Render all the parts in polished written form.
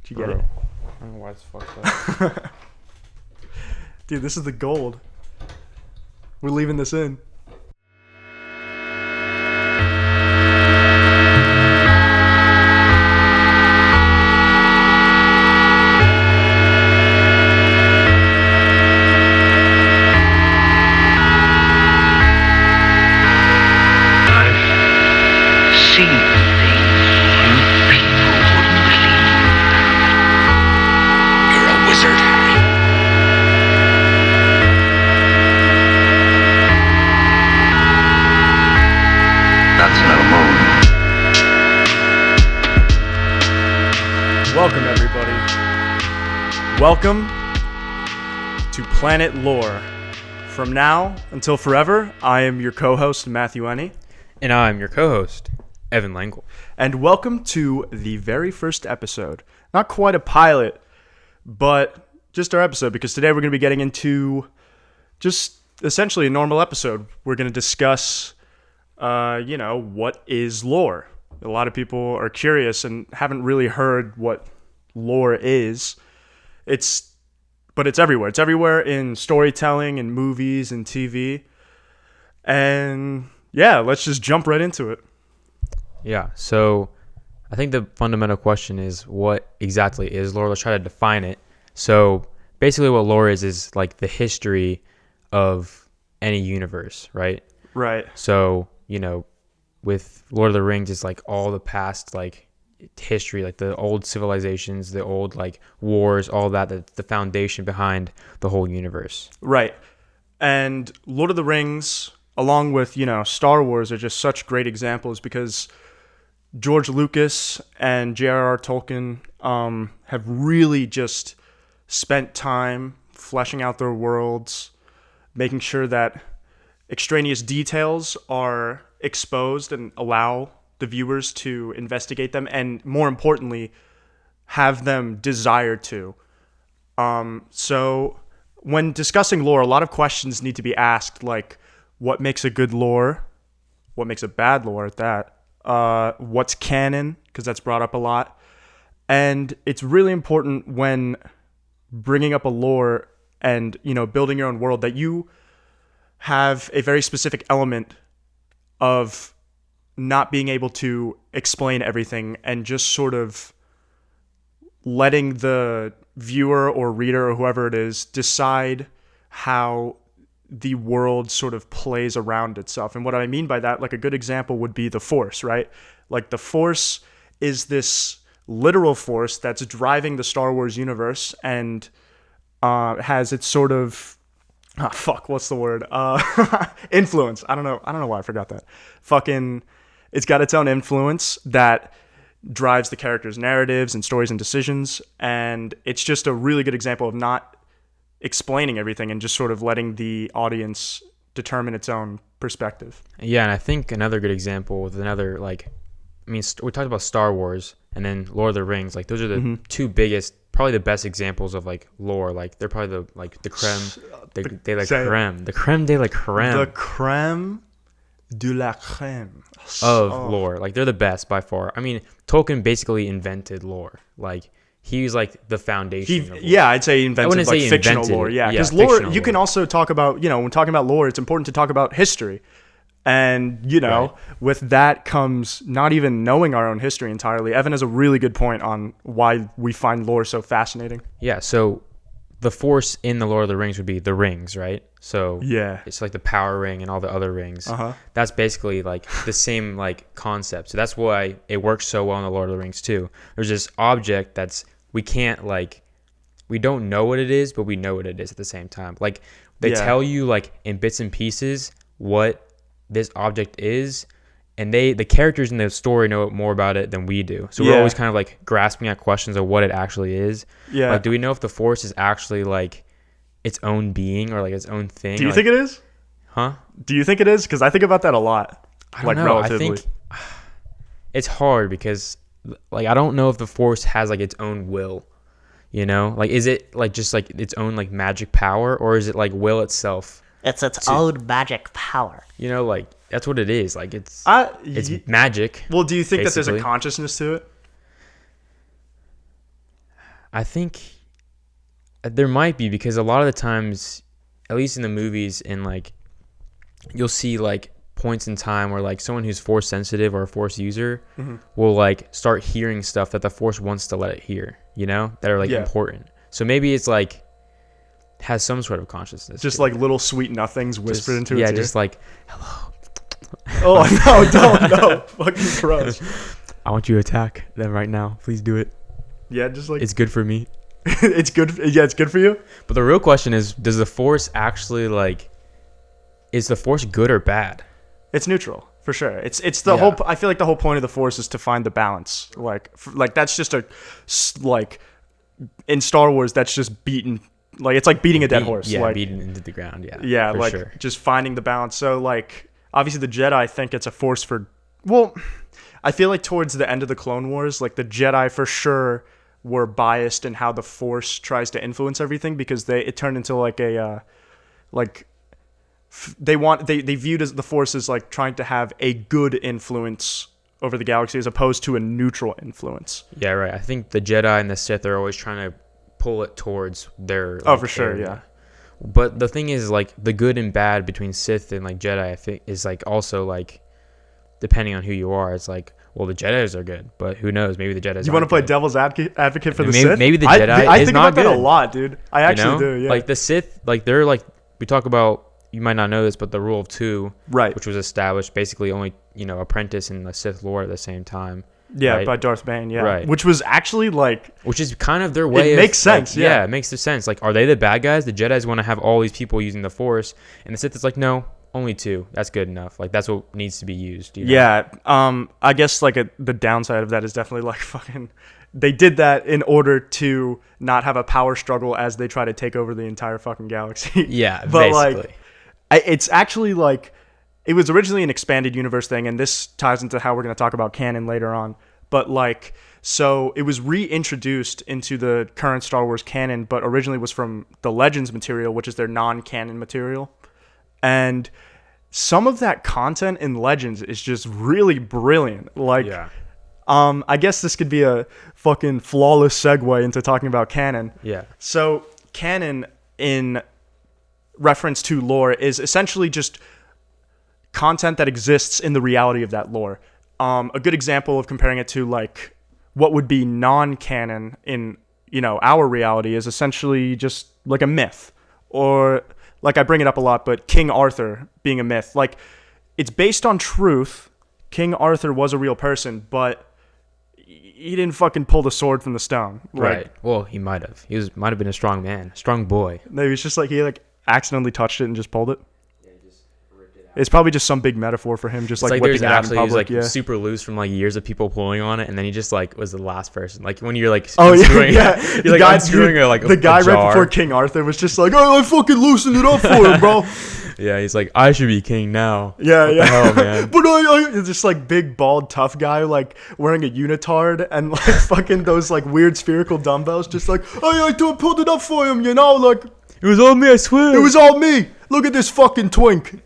Did you get it? I don't know why it's fucked up. Dude, this is the gold. We're leaving this in. Welcome, everybody. Welcome to Planet Lor. From now until forever, I am your co-host, S1E1. And I'm your co-host, Evan Langle. And welcome to the very first episode. Not quite a pilot, but just our episode, because today we're going to be getting into just essentially a normal episode. We're going to discuss, what is lore? A lot of people are curious and haven't really heard what lore is. But it's everywhere. It's everywhere in storytelling and movies and TV. And yeah, let's just jump right into it. Yeah, so I think the fundamental question is, what exactly is lore? Let's try to define it. So basically what lore is like the history of any universe, right? Right. So, with Lord of the Rings, it's like all the past, like, history, like the old civilizations, the old, like, wars, all that, that's the foundation behind the whole universe. Right. And Lord of the Rings, along with, Star Wars, are just such great examples because George Lucas and J.R.R. Tolkien have really just spent time fleshing out their worlds, making sure that extraneous details are exposed and allow the viewers to investigate them, and more importantly, have them desire to. So when discussing lore, a lot of questions need to be asked, like what makes a good lore, what makes a bad lore at that, what's canon, because that's brought up a lot. And it's really important when bringing up a lore and, building your own world, that you have a very specific element of not being able to explain everything and just sort of letting the viewer or reader or whoever it is decide how the world sort of plays around itself. And what I mean by that, like a good example would be the Force, right? Like the Force is this literal force that's driving the Star Wars universe and has its sort of what's the word? Influence. I don't know why I forgot that. It's got its own influence that drives the characters' narratives and stories and decisions. And it's just a really good example of not explaining everything and just sort of letting the audience determine its own perspective. Yeah, and I think another good example with another, we talked about Star Wars and then Lord of the Rings. Like, those are the two biggest, probably the best examples of, like, lore. Like, they're probably the creme de la creme. The creme de la creme. The creme de la creme. Of lore. Like, they're the best by far. I mean, Tolkien basically invented lore. Like, he was, like, the foundation of lore. Yeah, I'd say he invented, like, fictional lore. Yeah, because lore, you can also talk about, when talking about lore, it's important to talk about history. And, right. With that comes not even knowing our own history entirely. Evan has a really good point on why we find lore so fascinating. Yeah, so the Force in the Lord of the Rings would be the rings, right? So yeah, it's like the power ring and all the other rings. That's basically like the same like concept. So that's why it works so well in the Lord of the Rings too. There's this object we don't know what it is, but we know what it is at the same time. Like they tell you like in bits and pieces what this object is, and the characters in the story know more about it than we do. So we're always kind of like grasping at questions of what it actually is. Yeah. Like, do we know if the Force is actually like its own being or like its own thing? Do you think it is? Huh? Do you think it is? Because I think about that a lot. I don't know. Relatively. I think it's hard because like I don't know if the Force has like its own will. Like is it like just like its own like magic power, or is it like will itself? It's its own magic power. Like that's what it is. Like it's magic. Well, do you think that there's a consciousness to it? I think there might be, because a lot of the times, at least in the movies, and like you'll see like points in time where like someone who's force sensitive or a force user will like start hearing stuff that the force wants to let it hear, that are like important. So maybe it's like has some sort of consciousness. Just like little sweet nothings whispered into its ear. Yeah, just like, hello. Oh, no, don't, no. Fucking gross. I want you to attack them right now. Please do it. Yeah, just like... It's good for me. It's good. Yeah, it's good for you. But the real question is, does the force actually like... Is the force good or bad? It's neutral, for sure. It's the whole... I feel like the whole point of the force is to find the balance. Like that's just a... Like, in Star Wars, that's just beaten... Like, it's like beating a dead horse. Yeah, like, beating into the ground, yeah. Yeah, like, sure. Just finding the balance. So, like, obviously the Jedi think it's a force for... Well, I feel like towards the end of the Clone Wars, like, the Jedi for sure were biased in how the force tries to influence everything, because it turned into, like, a... They viewed as the force as, like, trying to have a good influence over the galaxy as opposed to a neutral influence. Yeah, right. I think the Jedi and the Sith are always trying to pull it towards their for sure, yeah. But the thing is, like, the good and bad between Sith and like Jedi, I think, is like also like depending on who you are. It's like, well, the Jedis are good, but who knows? Maybe the Jedis. You want to play devil's advocate for the maybe, Sith? Maybe the Jedi I is think not about good. That a lot, dude. I actually do. Yeah. Like the Sith, like they're like, we talk about. You might not know this, but the rule of two, right, which was established, basically only apprentice and the Sith Lord at the same time. Yeah, right? by Darth Bane, yeah. Right. Which was actually like... Which is kind of their way of... It makes sense, like, yeah. It makes sense. Like, are they the bad guys? The Jedis want to have all these people using the Force, and the Sith is like, no, only two. That's good enough. Like, that's what needs to be used. Yeah, I guess, like, the downside of that is definitely, like, fucking... They did that in order to not have a power struggle as they try to take over the entire fucking galaxy. Yeah, but, basically. Like, it's actually, like... It was originally an expanded universe thing, and this ties into how we're going to talk about canon later on. But, like, so it was reintroduced into the current Star Wars canon, but originally was from the Legends material, which is their non-canon material. And some of that content in Legends is just really brilliant. Like, yeah. I guess this could be a fucking flawless segue into talking about canon. Yeah. So, canon, in reference to lore, is essentially just content that exists in the reality of that lore. A good example of comparing it to like what would be non-canon in our reality is essentially just like a myth, or like I bring it up a lot, but King Arthur being a myth. Like, it's based on truth. King Arthur was a real person, but he didn't fucking pull the sword from the stone. Like, right. Well, he might have. Might have been a strong man, a strong boy. Maybe it's just like he like accidentally touched it and just pulled it. It's probably just some big metaphor for him, just like whipping it out in public. He was like super loose from like years of people pulling on it, and then he just like was the last person. Like when you're like unscrewing, you're like unscrewing the guy right before King Arthur was just like, oh, I fucking loosened it up for him, bro. Yeah, he's like, I should be king now. Yeah, what yeah. the hell, man? But I just like big bald tough guy like wearing a unitard and like fucking those like weird spherical dumbbells, just like, oh, I pulled it up for him, like it was all me, I swear. It was all me. Look at this fucking twink.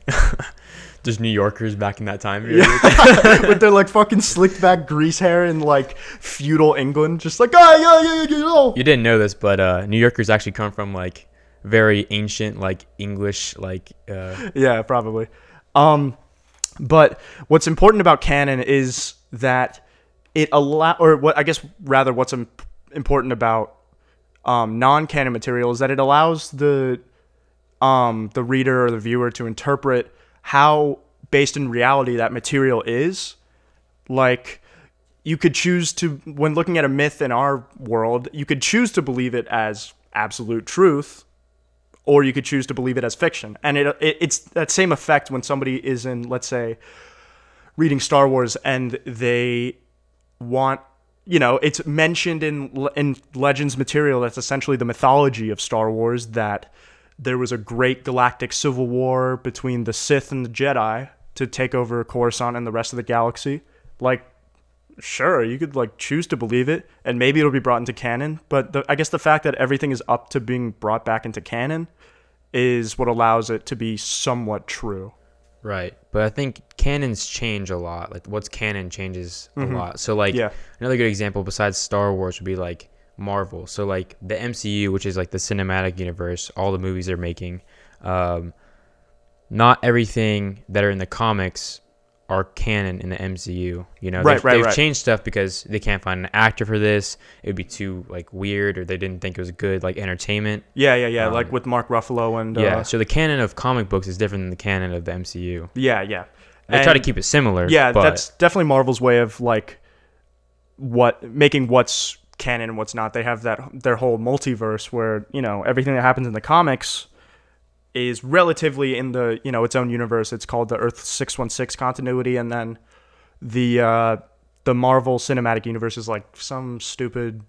Just New Yorkers back in that time period. Yeah. With their like fucking slicked back grease hair in like feudal England. Just like, yeah. You didn't know this, but New Yorkers actually come from like very ancient like English like yeah, probably. But what's important about canon is that it what's important about non-canon material is that it allows the reader or the viewer to interpret how based in reality that material is. Like, you could choose to, when looking at a myth in our world, you could choose to believe it as absolute truth, or you could choose to believe it as fiction. And it's that same effect when somebody is in, let's say, reading Star Wars and they want, it's mentioned in Legends material that's essentially the mythology of Star Wars, that there was a great galactic civil war between the Sith and the Jedi to take over Coruscant and the rest of the galaxy. Like, sure, you could like choose to believe it, and maybe it'll be brought into canon. But I guess the fact that everything is up to being brought back into canon is what allows it to be somewhat true. Right. But I think canons change a lot. Like, what's canon changes a lot. So, like, another good example besides Star Wars would be like Marvel. So like the MCU, which is like the cinematic universe, all the movies they're making, not everything that are in the comics are canon in the MCU. You know, they've changed stuff because they can't find an actor for this. It would be too like weird, or they didn't think it was good like entertainment. Yeah. Like with Mark Ruffalo and So the canon of comic books is different than the canon of the MCU. Yeah. They try to keep it similar. Yeah, but that's definitely Marvel's way of like making what's canon and what's not. They have their whole multiverse where, you know, everything that happens in the comics is relatively in the, you know, its own universe. It's called the Earth 616 continuity, and then the Marvel Cinematic Universe is like some stupid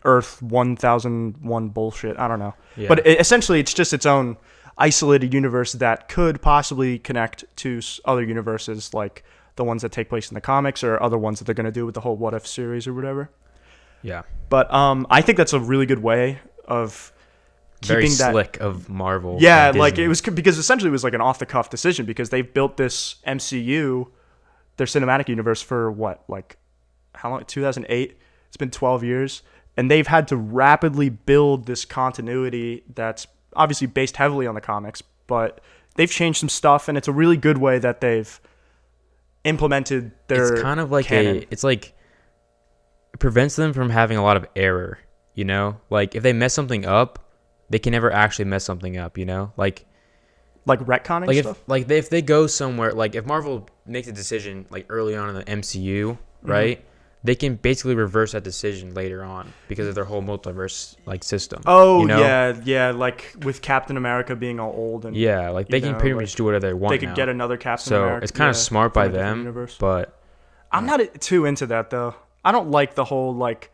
Earth 1001 bullshit. I don't know. Yeah. But essentially it's just its own isolated universe that could possibly connect to other universes, like the ones that take place in the comics or other ones that they're going to do with the whole What If series or whatever. Yeah. But I think that's a really good way of keeping very slick of Marvel. Yeah, like it was because essentially it was like an off the cuff decision, because they've built this MCU, their cinematic universe, for what, like how long? 2008. It's been 12 years, and they've had to rapidly build this continuity that's obviously based heavily on the comics, but they've changed some stuff, and it's a really good way that they've implemented their It's kind of like canon. It's like it prevents them from having a lot of error, you know? Like if they mess something up, they can never actually mess something up, you know? Like retconning stuff? If they go somewhere, like if Marvel makes a decision like early on in the MCU, right? They can basically reverse that decision later on because of their whole multiverse like system. Oh, you know? yeah, like with Captain America being all old, and yeah, like they can pretty much do whatever they want. They could get another Captain America. So it's kind of smart by them, but I'm not too into that though. I don't like the whole like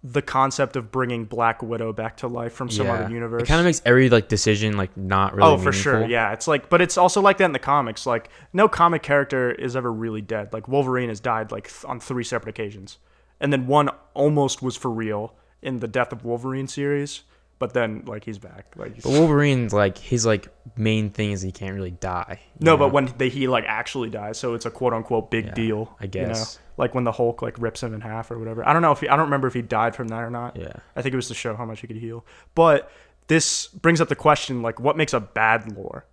the concept of bringing Black Widow back to life from some other universe. It kind of makes every like decision like not really meaningful. For sure. Yeah, it's like, but it's also like that in the comics. Like no comic character is ever really dead. Like Wolverine has died like on 3 separate occasions, and then one almost was for real in the Death of Wolverine series. But then, like, he's back. Like, but Wolverine's like his like main thing is he can't really die. No, but when he like actually dies, so it's a quote unquote big deal. I guess. You know? Like when the Hulk like rips him in half or whatever. I don't know I don't remember if he died from that or not. Yeah. I think it was to show how much he could heal. But this brings up the question, like, what makes a bad lore?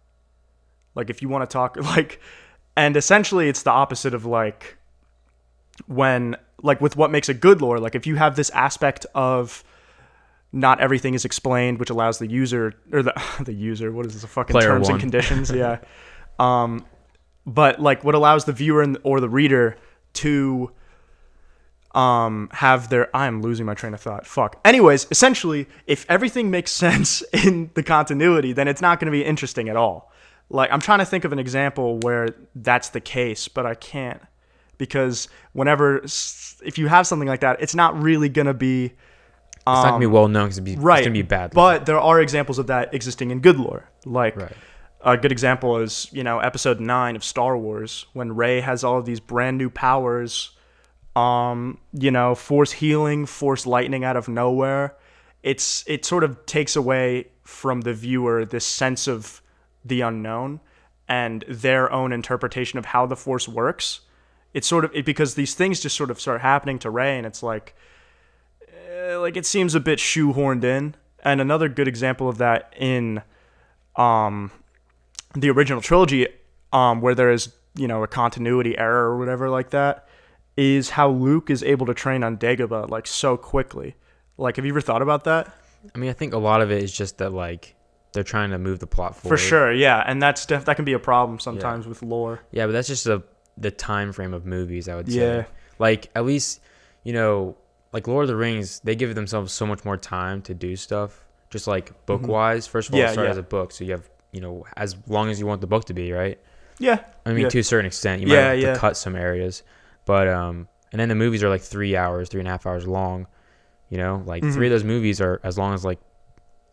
Like, if you want to talk like, and essentially it's the opposite of like when like with what makes a good lore. Like if you have this aspect of not everything is explained, which allows the user or the user, what is this, a fucking Player terms one. and conditions? Yeah. But like what allows the viewer or the reader to have their, I am losing my train of thought. Fuck. Anyways, essentially, if everything makes sense in the continuity, then it's not going to be interesting at all. Like I'm trying to think of an example where that's the case, but I can't, because if you have something like that, it's not really going to be it's not going to be well known because it's going to be bad lore. But there are examples of that existing in good lore. Like a good example is, you know, episode 9 of Star Wars, when Rey has all of these brand new powers, you know, force healing, force lightning out of nowhere. It sort of takes away from the viewer this sense of the unknown and their own interpretation of how the force works. It's sort of because these things just sort of start happening to Rey, and it's like it seems a bit shoehorned in. And another good example of that in the original trilogy, where there is, you know, a continuity error or whatever like that, is how Luke is able to train on Dagobah like so quickly. Like, have you ever thought about that? I mean, I think a lot of it is just that like they're trying to move the plot forward. For sure, yeah, and that can be a problem sometimes with lore. Yeah, but that's just the time frame of movies, I would say. Yeah. Like at least, you know, like Lord of the Rings, they give themselves so much more time to do stuff. Just like book wise, first of all, it started as a book, so you have, you know, as long as you want the book to be, right? Yeah. I mean, to a certain extent, you might have to cut some areas, but and then the movies are like 3.5 hours long. You know, like 3 of those movies are as long as like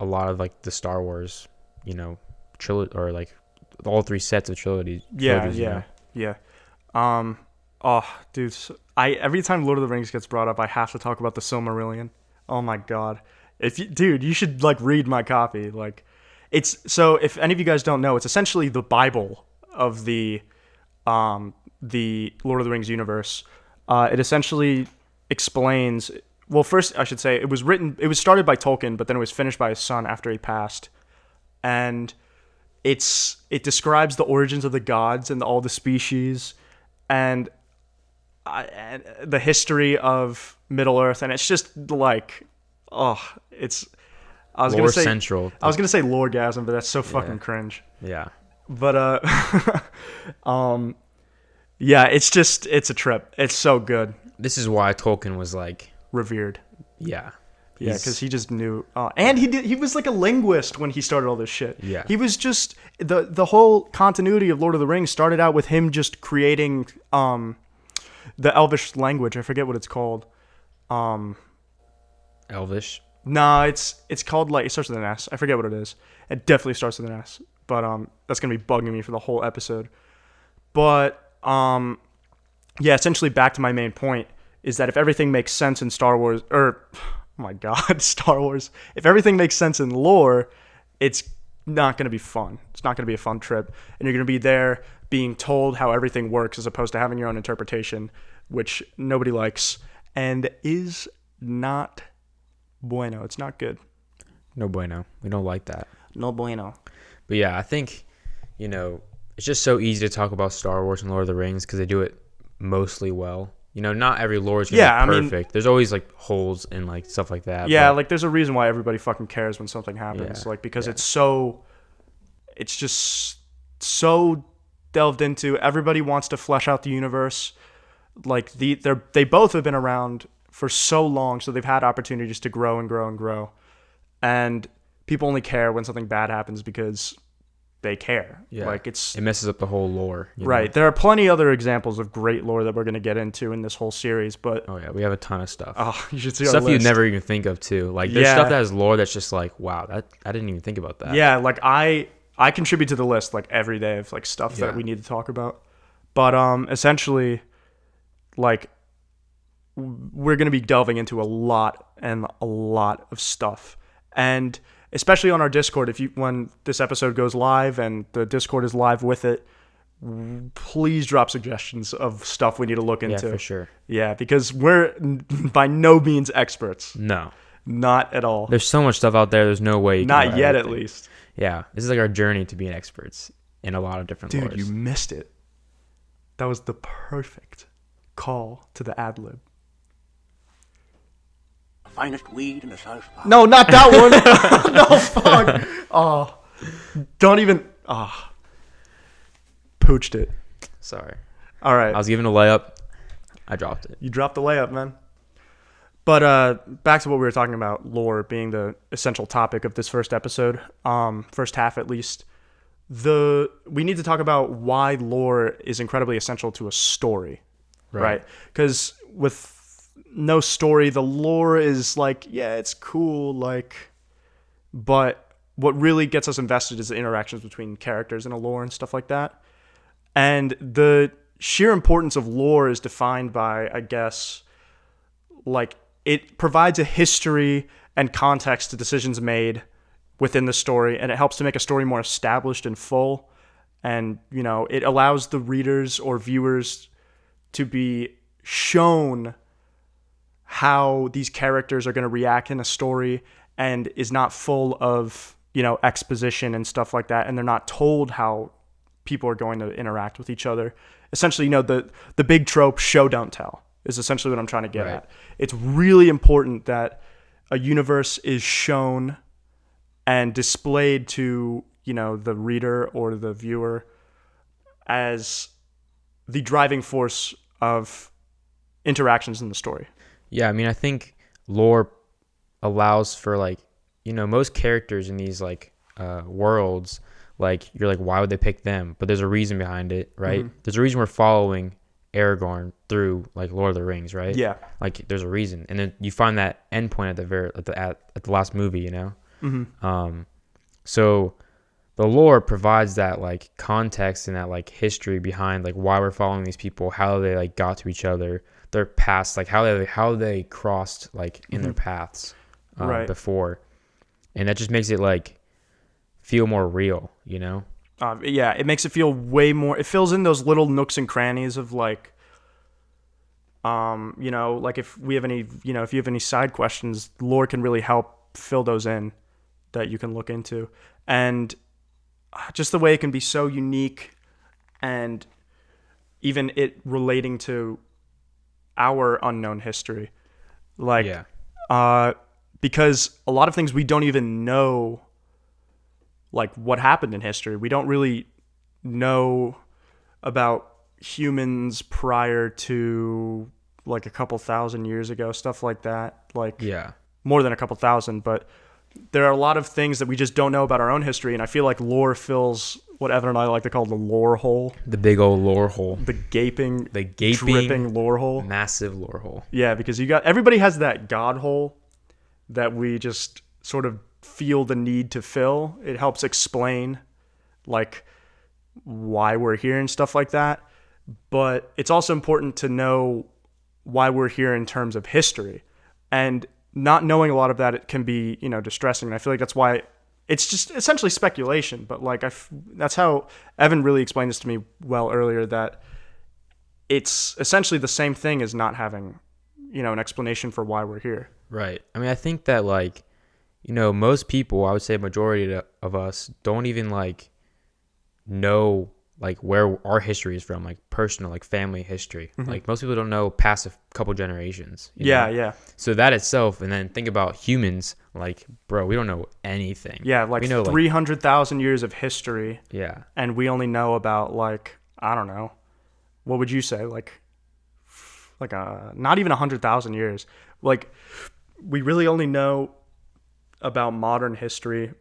a lot of like the Star Wars, you know, trilogy, or like all 3 sets of trilogies. Yeah. Oh, dude, every time Lord of the Rings gets brought up, I have to talk about the Silmarillion. Oh my god, you should like read my copy. Like, if any of you guys don't know, it's essentially the Bible of the Lord of the Rings universe. It essentially explains. Well, first I should say it was started by Tolkien, but then it was finished by his son after he passed, and it describes the origins of the gods and all the species, and the history of Middle Earth, and it's just like, it's. I was gonna say central. I was gonna say Lorgasm, but that's so fucking cringe. Yeah. But yeah, it's a trip. It's so good. This is why Tolkien was like revered. Yeah. Yeah, because he just knew, and he was like a linguist when he started all this shit. Yeah, he was just the whole continuity of Lord of the Rings started out with him just creating the Elvish language. I forget what it's called. Elvish. No, it's called, like, it starts with an S. I forget what it is. It definitely starts with an S. But that's gonna be bugging me for the whole episode. But yeah, essentially back to my main point is that if everything makes sense in Star Wars, or oh my God, Star Wars, if everything makes sense in lore, it's not gonna be fun. It's not gonna be a fun trip, and you're gonna be there being told how everything works as opposed to having your own interpretation, which nobody likes and is not bueno. It's not good. No bueno. We don't like that. No bueno. But yeah, I think, it's just so easy to talk about Star Wars and Lord of the Rings because they do it mostly well. Not every lore is gonna be perfect. There's always like holes and like stuff like that. Yeah, like there's a reason why everybody fucking cares when something happens. Like because it's just so delved into. Everybody wants to flesh out the universe. Like they both have been around for so long, so they've had opportunities to grow and grow and grow. And people only care when something bad happens because they care. Yeah. Like it messes up the whole lore. Right. There are plenty other examples of great lore that we're going to get into in this whole series, but oh yeah, we have a ton of stuff. Oh, you should see our stuff list. you'd never even think of too. Like there's stuff that has lore that's just like, wow, that I didn't even think about that. Yeah, like I contribute to the list like every day of like stuff that we need to talk about. But essentially, like, we're going to be delving into a lot of stuff. And especially on our Discord, when this episode goes live and the Discord is live with it, please drop suggestions of stuff we need to look into. Yeah, for sure. Yeah, because we're by no means experts. No. Not at all. There's so much stuff out there. There's no way you can Not yet, everything. At least. Yeah. This is like our journey to being experts in a lot of different lores. Dude, you missed it. That was the perfect call to the ad-lib. Finest weed in the South Park. No, not that one. No, fuck. Oh, don't even. Oh, pooched it. Sorry. All right. I was given a layup. I dropped it. You dropped the layup, man. But back to what we were talking about, lore being the essential topic of this first episode, first half at least. We need to talk about why lore is incredibly essential to a story, right? Because with no story, the lore is like, yeah, it's cool, like, but what really gets us invested is the interactions between characters in a lore and stuff like that. And the sheer importance of lore is defined by, I guess, like, it provides a history and context to decisions made within the story, and it helps to make a story more established and full. And, it allows the readers or viewers to be shown how these characters are going to react in a story, and is not full of, exposition and stuff like that. And they're not told how people are going to interact with each other. Essentially, the big trope, show, don't tell, is essentially what I'm trying to get at. It's really important that a universe is shown and displayed to, the reader or the viewer as the driving force of interactions in the story. Yeah, I mean, I think lore allows for, like, most characters in these, like, worlds, like, you're like, why would they pick them? But there's a reason behind it, right? Mm-hmm. There's a reason we're following Aragorn through, like, Lord of the Rings, right? Yeah. Like, there's a reason. And then you find that endpoint at the last movie, Mm-hmm. So the lore provides that, like, context and that, like, history behind, like, why we're following these people, how they, like, got to each other, their past, like how they crossed, like, in their paths before, and that just makes it, like, feel more real, Yeah, it makes it feel way more. It fills in those little nooks and crannies of, like, You know, like if we have any, you know, if you have any side questions, lore can really help fill those in that you can look into. And just the way it can be so unique, and even it relating to our unknown history. Like, because a lot of things we don't even know, like what happened in history. We don't really know about humans prior to like a couple thousand years ago, stuff like that. Like, more than a couple thousand, but there are a lot of things that we just don't know about our own history, and I feel like lore fills what Evan and I like to call the lore hole. The big old lore hole. The gaping, dripping lore hole. Massive lore hole. Yeah, because everybody has that God hole that we just sort of feel the need to fill. It helps explain like why we're here and stuff like that. But it's also important to know why we're here in terms of history. And not knowing a lot of that, it can be, you know, distressing. And I feel like that's why it's just essentially speculation. But like that's how Evan really explained this to me well earlier, that it's essentially the same thing as not having, you know, an explanation for why we're here. Right. I mean, I think that like, you know, most people, I would say majority of us don't even like know like where our history is from, like personal, like family history. Mm-hmm. Like most people don't know past a couple generations. Yeah. So that itself, and then think about humans, like, bro, we don't know anything. Yeah, like we know 300,000 years of history. Yeah. And we only know about like, I don't know, what would you say? Like not even 100,000 years. Like we really only know about modern history.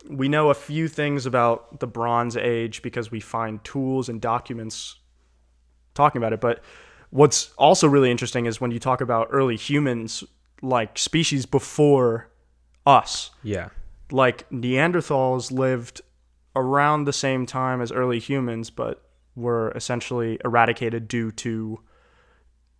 We know a few things about the Bronze Age because we find tools and documents talking about it. But what's also really interesting is when you talk about early humans, like species before us. Yeah. Like Neanderthals lived around the same time as early humans, but were essentially eradicated due to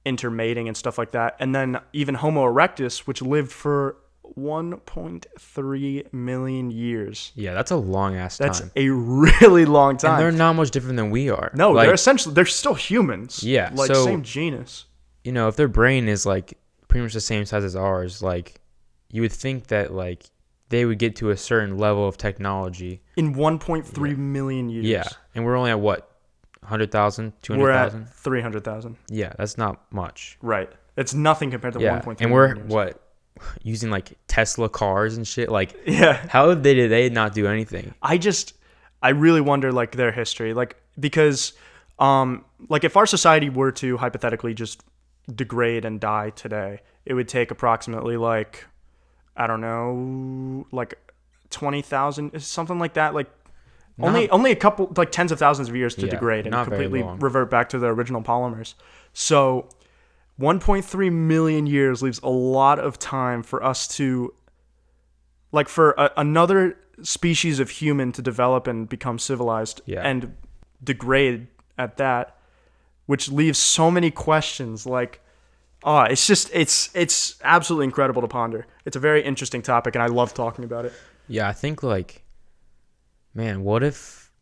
intermating and stuff like that. And then even Homo erectus, which lived for 1.3 million years. Yeah, that's a long ass time. That's a really long time. And they're not much different than we are. No, like, they're still humans. Yeah. Like so, same genus. You know, if their brain is like pretty much the same size as ours, like you would think that like they would get to a certain level of technology in 1.3 million years. Yeah. And we're only at what? 100,000, 200,000? We're at 300,000. Yeah, that's not much. Right. It's nothing compared to 1.3 and we're million years. What? Using like Tesla cars and shit. Like, yeah. How did they not do anything? I really wonder like their history, like because like if our society were to hypothetically just degrade and die today, it would take approximately like, I don't know, like 20,000, something like that. Like only a couple, like tens of thousands of years to degrade and completely revert back to the original polymers. So 1.3 million years leaves a lot of time for us to, like, for another species of human to develop and become civilized and degrade at that, which leaves so many questions. Like, it's absolutely incredible to ponder. It's a very interesting topic, and I love talking about it. Yeah, I think, like, man, what if,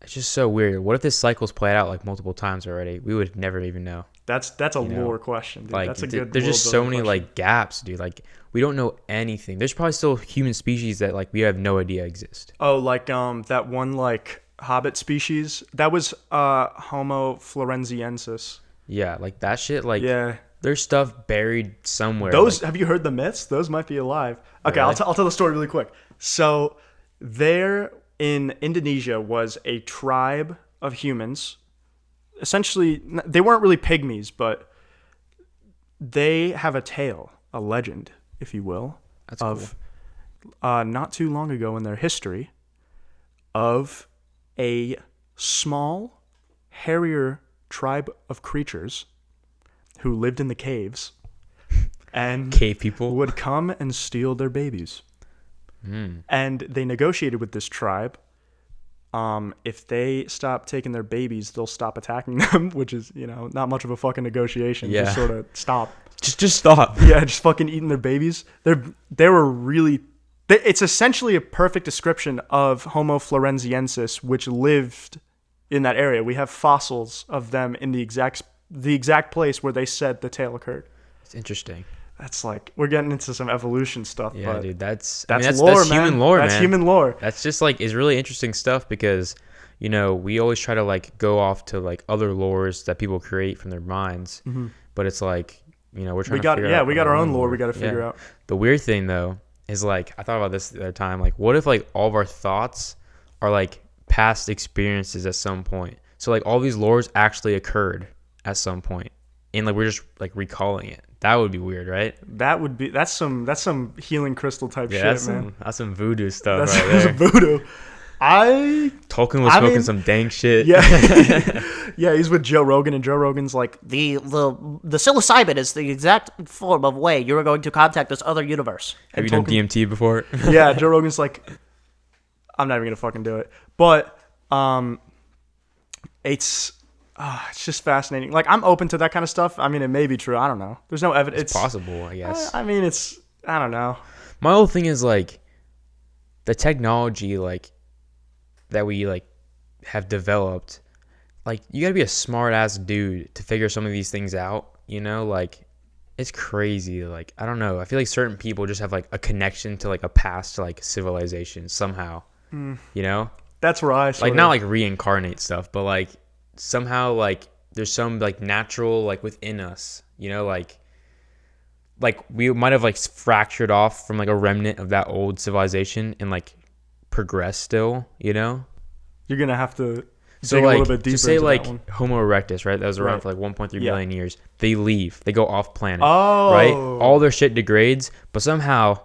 it's just so weird. What if this cycle's played out, like, multiple times already? We would never even know. That's a lore question, dude. Like, that's a good. There's just so many question. like gaps, dude. Like we don't know anything. There's probably still human species that like we have no idea exist. Oh, like that one like hobbit species that was Homo florenziensis. Yeah, like that shit. Like there's stuff buried somewhere. Those have you heard the myths? Those might be alive. Okay, really? I'll tell the story really quick. So there in Indonesia was a tribe of humans. Essentially, they weren't really pygmies, but they have a tale, a legend, if you will, of not too long ago in their history of a small, hairier tribe of creatures who lived in the caves and cave people would come and steal their babies. And they negotiated with this tribe. If they stop taking their babies, they'll stop attacking them, which is, you know, not much of a fucking negotiation. Yeah. Just sort of stop. Just stop. Yeah, just fucking eating their babies. They were really... It's essentially a perfect description of Homo florenziensis, which lived in that area. We have fossils of them in the exact the exact place where they said the tale occurred. It's interesting. That's like, we're getting into some evolution stuff. Yeah, but dude, that's lore, that's man. human lore, man. That's human lore. That's just like, is really interesting stuff because, you know, we always try to like go off to like other lores that people create from their minds, but it's like, you know, we're trying to figure out. We got our own lore we got to figure out. The weird thing though is like, I thought about this the other time, like what if like all of our thoughts are like past experiences at some point? So like all these lores actually occurred at some point, and like we're just like recalling it. That would be weird, right? That's some healing crystal type shit, man. That's some voodoo stuff That's right there. some voodoo. Tolkien was smoking some dang shit. Yeah. Yeah, he's with Joe Rogan, and Joe Rogan's like, The psilocybin is the exact form of way you are going to contact this other universe. Have you done DMT before? Yeah, Joe Rogan's like, I'm not even gonna fucking do it. But it's just fascinating. Like, I'm open to that kind of stuff. I mean, it may be true. I don't know. There's no evidence. It's possible, I guess. I mean, I don't know. My whole thing is like the technology like that we like have developed. Like, you gotta be a smart ass dude to figure some of these things out. You know, like it's crazy. Like, I don't know. I feel like certain people just have like a connection to like a past like civilization somehow. You know, that's where I like not like reincarnate stuff, but like somehow like there's some like natural like within us. You know, like we might have like fractured off from like a remnant of that old civilization and like progress still. You know, you're gonna have to. So dig like, a little bit deeper to say into like that one. Homo erectus, right? That was around for like 1.3 billion years. They leave. They go off planet. Oh. Right? All their shit degrades, but somehow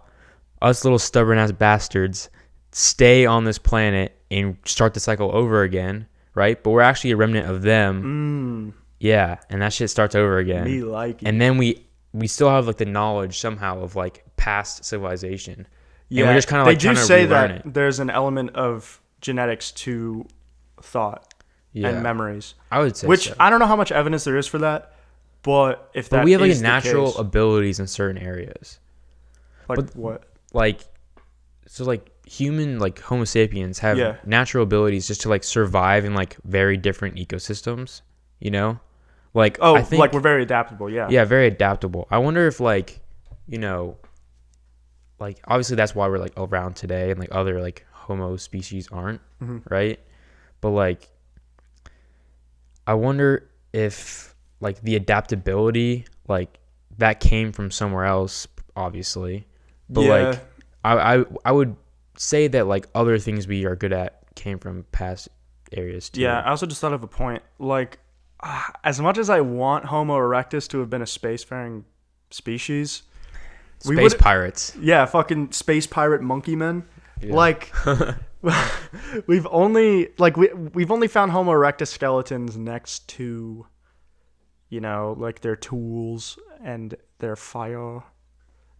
us little stubborn ass bastards stay on this planet and start the cycle over again, right? But we're actually a remnant of them. Yeah, and that shit starts over again. Me like it. And then we still have like the knowledge somehow of like past civilization. Yeah, and we're just kind of like they do trying to say relearn that it. there's an element of genetics to thought and memories. I would say which so. I don't know how much evidence there is for that, but if that we have like is a the natural case, abilities in certain areas. like but what? Like, so like human like Homo sapiens have natural abilities just to like survive in like very different ecosystems, you know? Like, I think, like we're very adaptable, yeah, very adaptable. I wonder if like, you know, like obviously that's why we're like around today and like other like Homo species aren't, right? But like, I wonder if like the adaptability like that came from somewhere else, obviously, but like I would say that like other things we are good at came from past areas too. Yeah, I also just thought of a point. Like, as much as I want Homo erectus to have been a spacefaring species, space pirates. Yeah, fucking space pirate monkey men. Yeah. Like, we've only found Homo erectus skeletons next to, you know, like their tools and their fire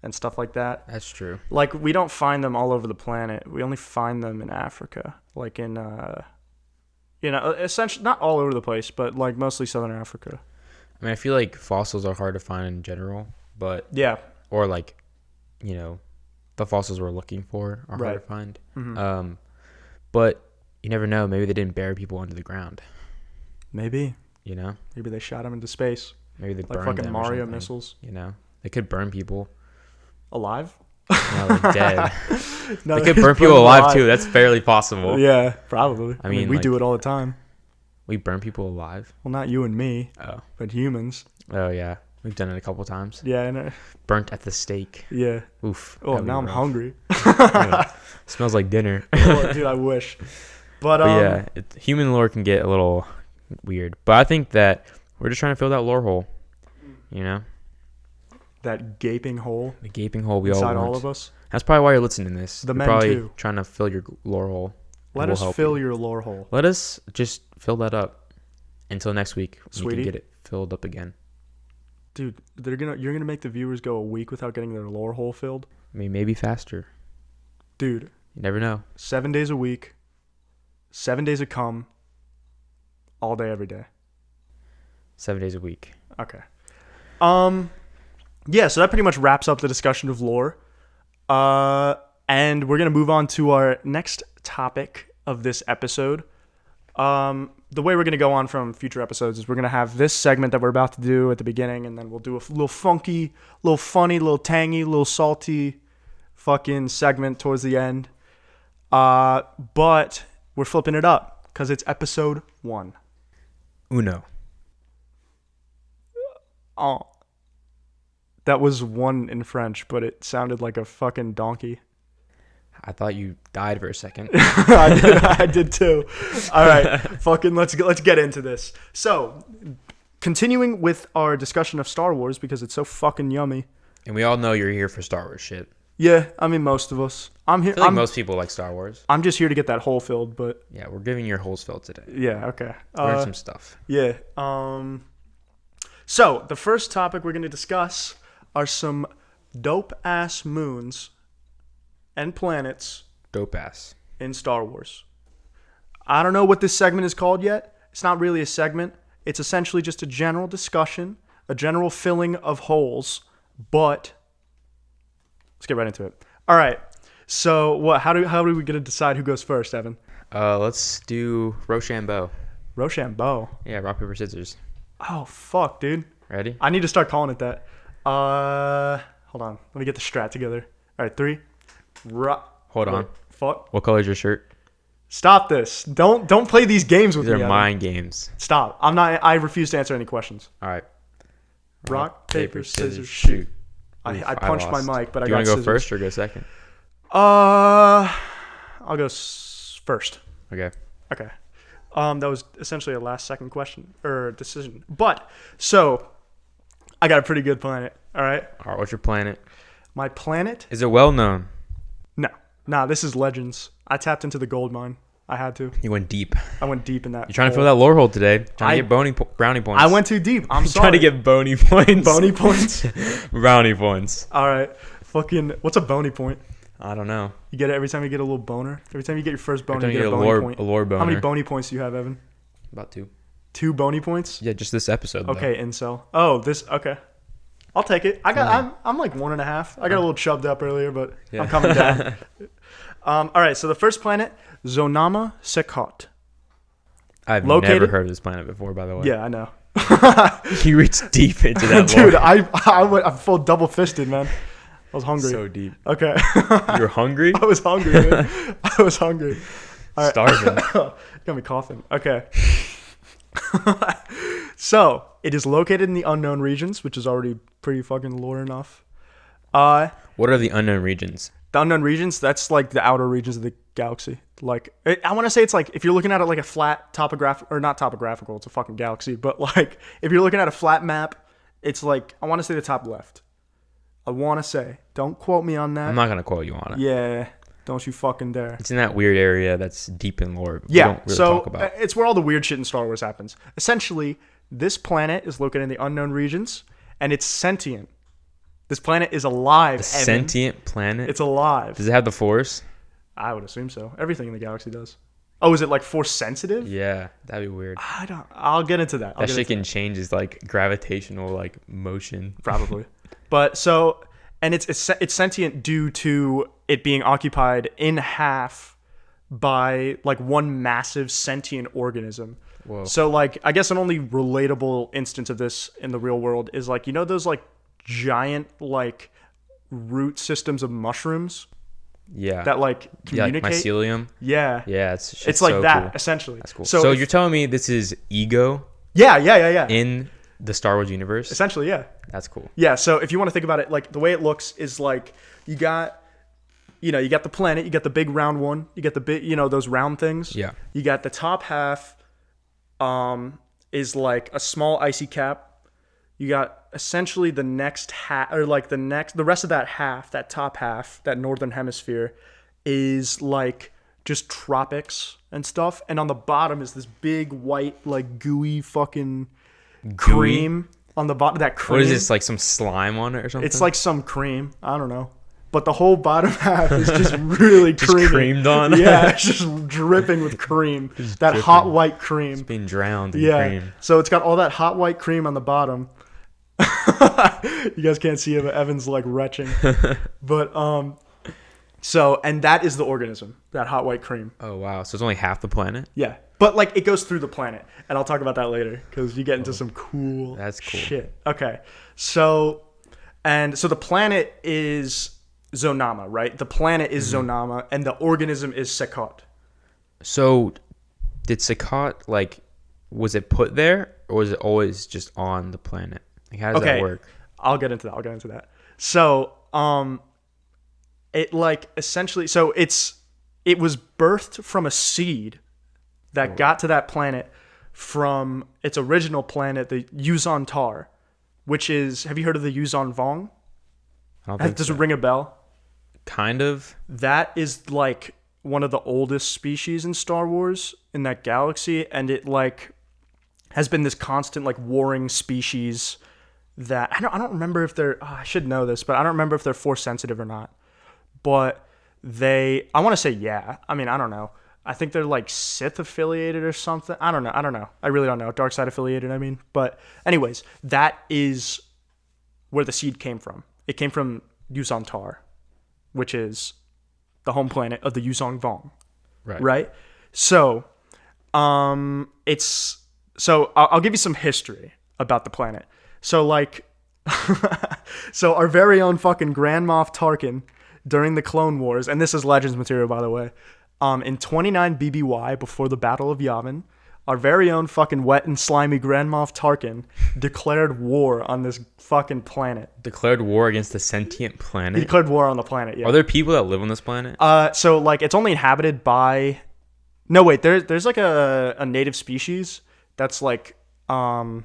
and stuff like that. That's true. Like, we don't find them all over the planet. We only find them in Africa, like in you know, essentially not all over the place, but like mostly Southern Africa. I mean, I feel like fossils are hard to find in general, but or like, you know, the fossils we're looking for are hard to find. But you never know. Maybe they didn't bury people under the ground. Maybe. You know? Maybe they shot them into space. Maybe they like burned fucking them Mario or missiles. You know? They could burn people. Alive? No, like dead. No, they could burn people alive too. That's fairly possible. Yeah, probably. I mean, we like, do it all the time. We burn people alive? Well, not you and me. Oh. But humans. Oh, yeah. We've done it a couple times. Yeah, I know. Burnt at the stake. Yeah. Oof. Oh, now I'm hungry. Smells like dinner. Oh, dude, I wish. But yeah, human lore can get a little weird. But I think that we're just trying to fill that lore hole. You know? That gaping hole. The gaping hole we inside all want. all of us. That's probably why you're listening to this. The you're men probably too. Trying to fill your lore hole. Let us fill your lore hole. Let us just fill that up until next week. Sweetie? You can get it filled up again. Dude, you're gonna make the viewers go a week without getting their lore hole filled? I mean, maybe faster. Dude. You never know. 7 days a week. 7 days of cum. All day, every day. 7 days a week. Okay. Yeah, so that pretty much wraps up the discussion of lore. And we're going to move on to our next topic of this episode. the way we're going to go on from future episodes is we're going to have this segment that we're about to do at the beginning, and then we'll do a little funky, little funny, little tangy, little salty fucking segment towards the end. But we're flipping it up because it's episode 1. Uno. Oh. That was 1 in French, but it sounded like a fucking donkey. I thought you died for a second. I did too. All right, fucking let's get into this. So, continuing with our discussion of Star Wars because it's so fucking yummy. And we all know you're here for Star Wars shit. Yeah, I mean most of us. I'm here. I feel like most people like Star Wars. I'm just here to get that hole filled, but yeah, we're giving your holes filled today. Yeah, okay. Learn some stuff. Yeah. So the first topic we're going to discuss are some dope ass moons and planets. Dope ass. In Star Wars. I don't know what this segment is called yet. It's not really a segment. It's essentially just a general discussion, a general filling of holes, but let's get right into it. All right. So what? How are we going to decide who goes first, Evan? Let's do Rochambeau. Rochambeau? Yeah, rock, paper, scissors. Oh, fuck, dude. Ready? I need to start calling it that. Hold on. Let me get the strat together. All right, 3. Hold on. Fuck. What color is your shirt? Stop this. Don't play these games with me. These are mind games. Stop. I refuse to answer any questions. All right. Rock, paper, scissors, shoot. I punched my mic, but I got scissors. Do you want to go first or go second? I'll go first. Okay. That was essentially a last second question or decision. But so I got a pretty good planet. All right. What's your planet? My planet? Is it well known? No. Nah, this is Legends. I tapped into the gold mine. I had to. You went deep. I went deep in that. You're trying to fill that lore hole today. Trying to get brownie points. I went too deep. I'm sorry. Trying to get bony points. Bony points? Brownie points. All right. Fucking, what's a bony point? I don't know. You get it every time you get a little boner? Every time you get your first boner, you get a bony point. A lore boner. How many bony points do you have, Evan? About 2. 2 bony points? Yeah, just this episode. Okay, though. Incel. Oh, okay. I'll take it. I'm like 1.5. I got a little chubbed up earlier, but yeah. I'm coming down. All right, so the first planet, Zonama Sekot. I've never heard of this planet before, by the way. Yeah, I know. You reached deep into that Dude, I'm full double-fisted, man. I was hungry. So deep. Okay. You were hungry? I was hungry, man. I was hungry. All right. Starving. Got me coughing. Okay. So, it is located in the unknown regions, which is already pretty fucking lore enough. What are the unknown regions? The unknown regions, that's like the outer regions of the galaxy. Like, I want to say it's like, if you're looking at it like a flat topographical, or not topographical, it's a fucking galaxy, but like, if you're looking at a flat map, it's like, I want to say the top left. I want to say. Don't quote me on that. I'm not going to quote you on it. Yeah. Don't you fucking dare. It's in that weird area that's deep in lore. Yeah. We don't really talk about. It's where all the weird shit in Star Wars happens. Essentially, this planet is located in the unknown regions, and it's sentient. This planet is alive. A sentient planet? It's alive. Does it have the Force? I would assume so. Everything in the galaxy does. Oh, is it like Force sensitive? Yeah, that'd be weird. I'll get into that. That shit can change his like gravitational like motion. Probably. But so, and it's sentient due to it being occupied in half by like one massive sentient organism. Whoa. So like, I guess an only relatable instance of this in the real world is like, you know those like giant like root systems of mushrooms? Yeah. That like communicate? Yeah, like mycelium? Yeah. Yeah, it's like so that, cool. essentially. That's cool. So you're telling me this is ego? Yeah. In the Star Wars universe? Essentially, yeah. That's cool. Yeah, so if you want to think about it, like the way it looks is like you got the planet, you got the big round one, you got the big, those round things. Yeah. You got the top half is like a small icy cap. You got essentially the next half, or like the rest of that half, that top half, that northern hemisphere is like just tropics and stuff. And on the bottom is this big white, like gooey fucking cream on the bottom. That cream. What is this, like some slime on it or something? It's like some cream. I don't know. But the whole bottom half is just really creamy. Creamed on? Yeah, it's just dripping with cream. That dripping. Hot white cream. It's being drowned in cream. So it's got all that hot white cream on the bottom. You guys can't see it, but Evan's like retching. But so, and that is the organism, that hot white cream. Oh wow, so it's only half the planet? Yeah. But like it goes through the planet, and I'll talk about that later because you get into some cool shit. Okay, so the planet is Zonama, right? The planet is Zonama, and the organism is Sakkot. So, did Sakkot, like, was it put there, or was it always just on the planet? Like, how does that work? I'll get into that. So, it like essentially, so it was birthed from a seed that got to that planet from its original planet, the Yuzon Tar, which is, have you heard of the Yuzon Vong? I don't think Does it ring a bell? Kind of. That is like one of the oldest species in Star Wars in that galaxy, and it like has been this constant like warring species that I don't remember if they're I should know this, but I don't remember if they're force sensitive or not. But I want to say yeah. I mean, I don't know. I think they're like Sith affiliated or something. I don't know. I really don't know. Dark side affiliated, I mean. But anyways, that is where the seed came from. It came from Yuzon Tar, which is the home planet of the Yuzon Vong. Right? So, I'll give you some history about the planet. So like so our very own fucking Grand Moff Tarkin during the Clone Wars, and this is Legends material by the way, in 29 BBY before the Battle of Yavin, our very own fucking wet and slimy Grand Moff Tarkin declared war on this fucking planet. Declared war against the sentient planet? He declared war on the planet, yeah. Are there people that live on this planet? So like it's only inhabited by no wait, there's like a native species that's like not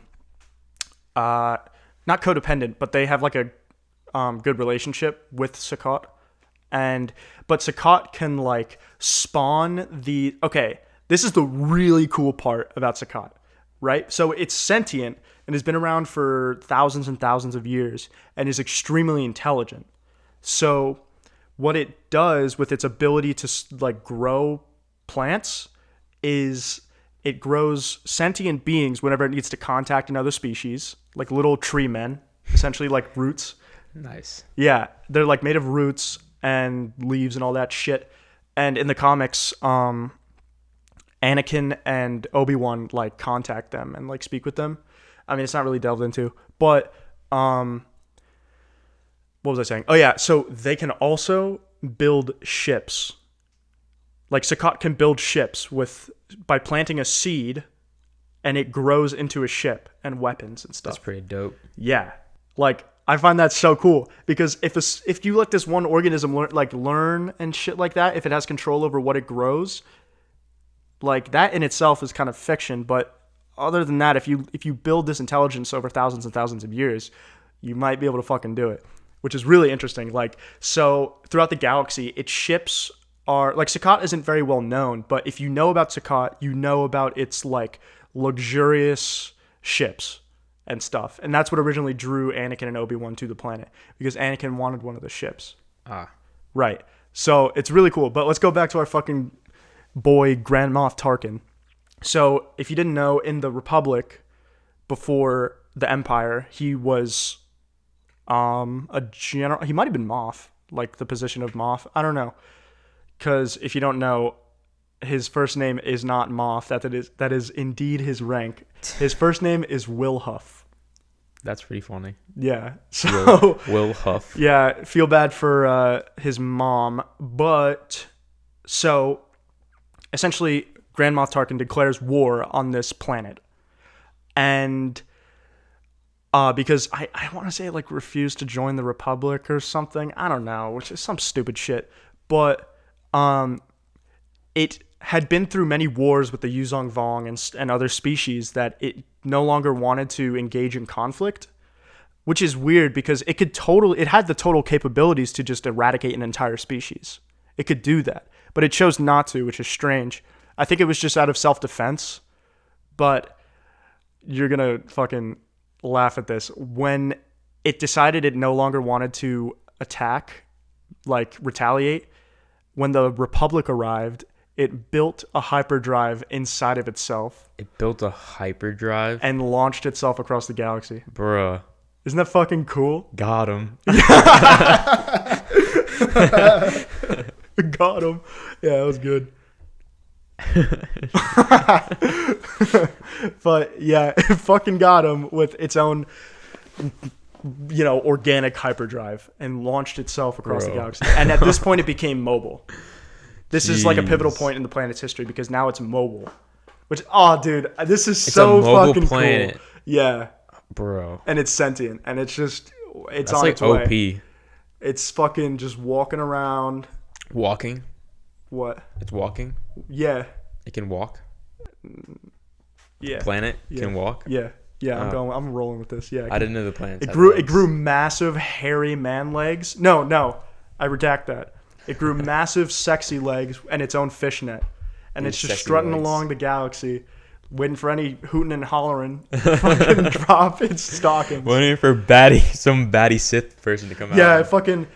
codependent, but they have like a good relationship with Sakkot. But Sakkot can like spawn this is the really cool part about Sakkot, right? So it's sentient and has been around for thousands and thousands of years and is extremely intelligent. So what it does with its ability to like grow plants is it grows sentient beings whenever it needs to contact another species, like little tree men, essentially like roots. Nice. Yeah, they're like made of roots and leaves and all that shit. And in the comics, Anakin and Obi-Wan like contact them and like speak with them. I mean, it's not really delved into, but what was I saying? Oh yeah, so they can also build ships. Like Sakkot can build ships by planting a seed, and it grows into a ship and weapons and stuff. That's pretty dope. Yeah, like I find that so cool because if you let this one organism learn and shit like that, if it has control over what it grows, like that in itself is kind of fiction. But other than that, if you build this intelligence over thousands and thousands of years, you might be able to fucking do it, which is really interesting. Like so throughout the galaxy, its ships are like Sakkot isn't very well known, but if you know about Sakkot, you know about its like luxurious ships and stuff. And that's what originally drew Anakin and Obi-Wan to the planet, because Anakin wanted one of the ships. Right. So it's really cool. But let's go back to our fucking boy Grand Moff Tarkin. So if you didn't know, in the Republic before the Empire, he was a general. He might have been Moff, like the position of Moff. I don't know. Because if you don't know, his first name is not Moff. That is indeed his rank. His first name is Will Huff. That's pretty funny. Yeah. So Will Huff. Yeah, feel bad for his mom. But so essentially, Grand Moff Tarkin declares war on this planet, and because I want to say like refused to join the Republic or something. I don't know, which is some stupid shit. But it had been through many wars with the Yuzong Vong and other species that it no longer wanted to engage in conflict, which is weird because it had the total capabilities to just eradicate an entire species. It could do that, but it chose not to, which is strange. I think it was just out of self-defense, but you're going to fucking laugh at this. When it decided it no longer wanted to attack, like retaliate, when the Republic arrived, it built a hyperdrive inside of itself. It built a hyperdrive? And launched itself across the galaxy. Bruh. Isn't that fucking cool? Got him. Got him. Yeah, that was good. But yeah, it fucking got him with its own, organic hyperdrive and launched itself across the galaxy. And at this point, it became mobile. This is like a pivotal point in the planet's history because now it's mobile. Which, dude, this is so fucking planet. Cool. Yeah. Bro. And it's sentient. And it's just, it's That's on like its way. OP. It's fucking just walking around. Walking? What? It's walking? Yeah. It can walk? Yeah. Planet can walk? Yeah. Yeah, I'm rolling with this. Yeah. I didn't know the planet. It grew massive hairy man legs. No, I redact that. It grew massive sexy legs and its own fishnet. And it's just strutting along the galaxy, waiting for any hooting and hollering to fucking drop its stockings. Waiting for some baddie Sith person to come out. Yeah, fucking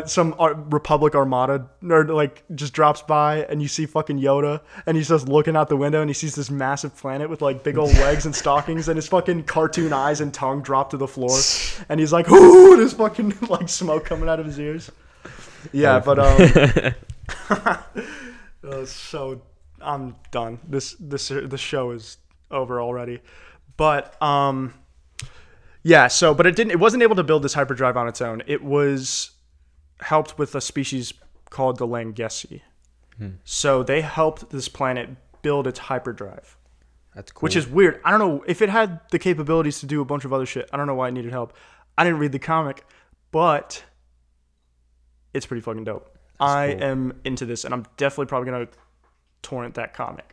some Republic Armada nerd like just drops by and you see fucking Yoda and he's just looking out the window and he sees this massive planet with like big old legs and stockings and his fucking cartoon eyes and tongue drop to the floor and he's like, ooh, there's fucking like smoke coming out of his ears. Yeah, but so I'm done. The show is over already. But yeah, but it wasn't able to build this hyperdrive on its own. It was helped with a species called the Langesi. So they helped this planet build its hyperdrive. That's cool. Which is weird. I don't know if it had the capabilities to do a bunch of other shit. I don't know why it needed help. I didn't read the comic, but it's pretty fucking dope. I am into this, and I'm definitely probably gonna torrent that comic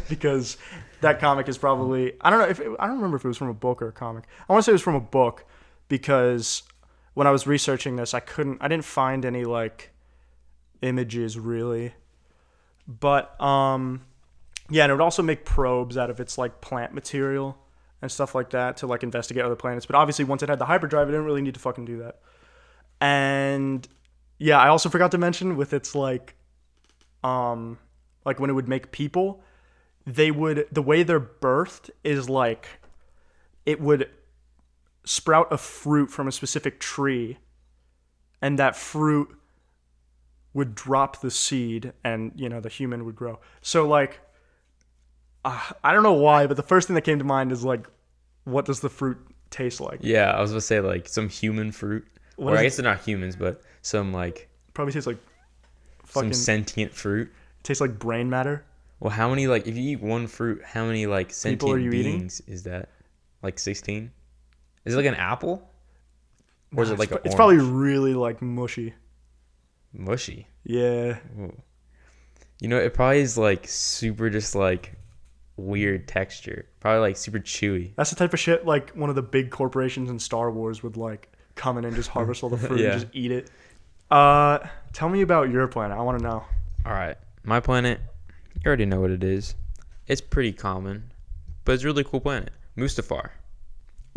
because that comic is probably I don't remember if it was from a book or a comic. I want to say it was from a book because when I was researching this, I didn't find any like images really, but yeah, and it would also make probes out of its like plant material and stuff like that to like investigate other planets. But obviously, once it had the hyperdrive, it didn't really need to fucking do that. And yeah, I also forgot to mention with its like when it would make people, the way they're birthed is like it would sprout a fruit from a specific tree and that fruit would drop the seed and the human would grow. So like I don't know why, but the first thing that came to mind is like, what does the fruit taste like? Yeah, I was gonna say like some human fruit. I guess they're not humans, but some like probably tastes like fucking some sentient fruit. It tastes like brain matter. Well, how many like if you eat one fruit, how many like sentient beings eating? Is that? Like 16? Is it like an apple? Or is it like it's probably really like mushy. Mushy? Yeah. Ooh. It probably is like super just like weird texture. Probably like super chewy. That's the type of shit like one of the big corporations in Star Wars would like come in and just harvest all the fruit and just eat it. Tell me about your planet. I want to know. All right. My planet, you already know what it is. It's pretty common, but it's a really cool planet. Mustafar.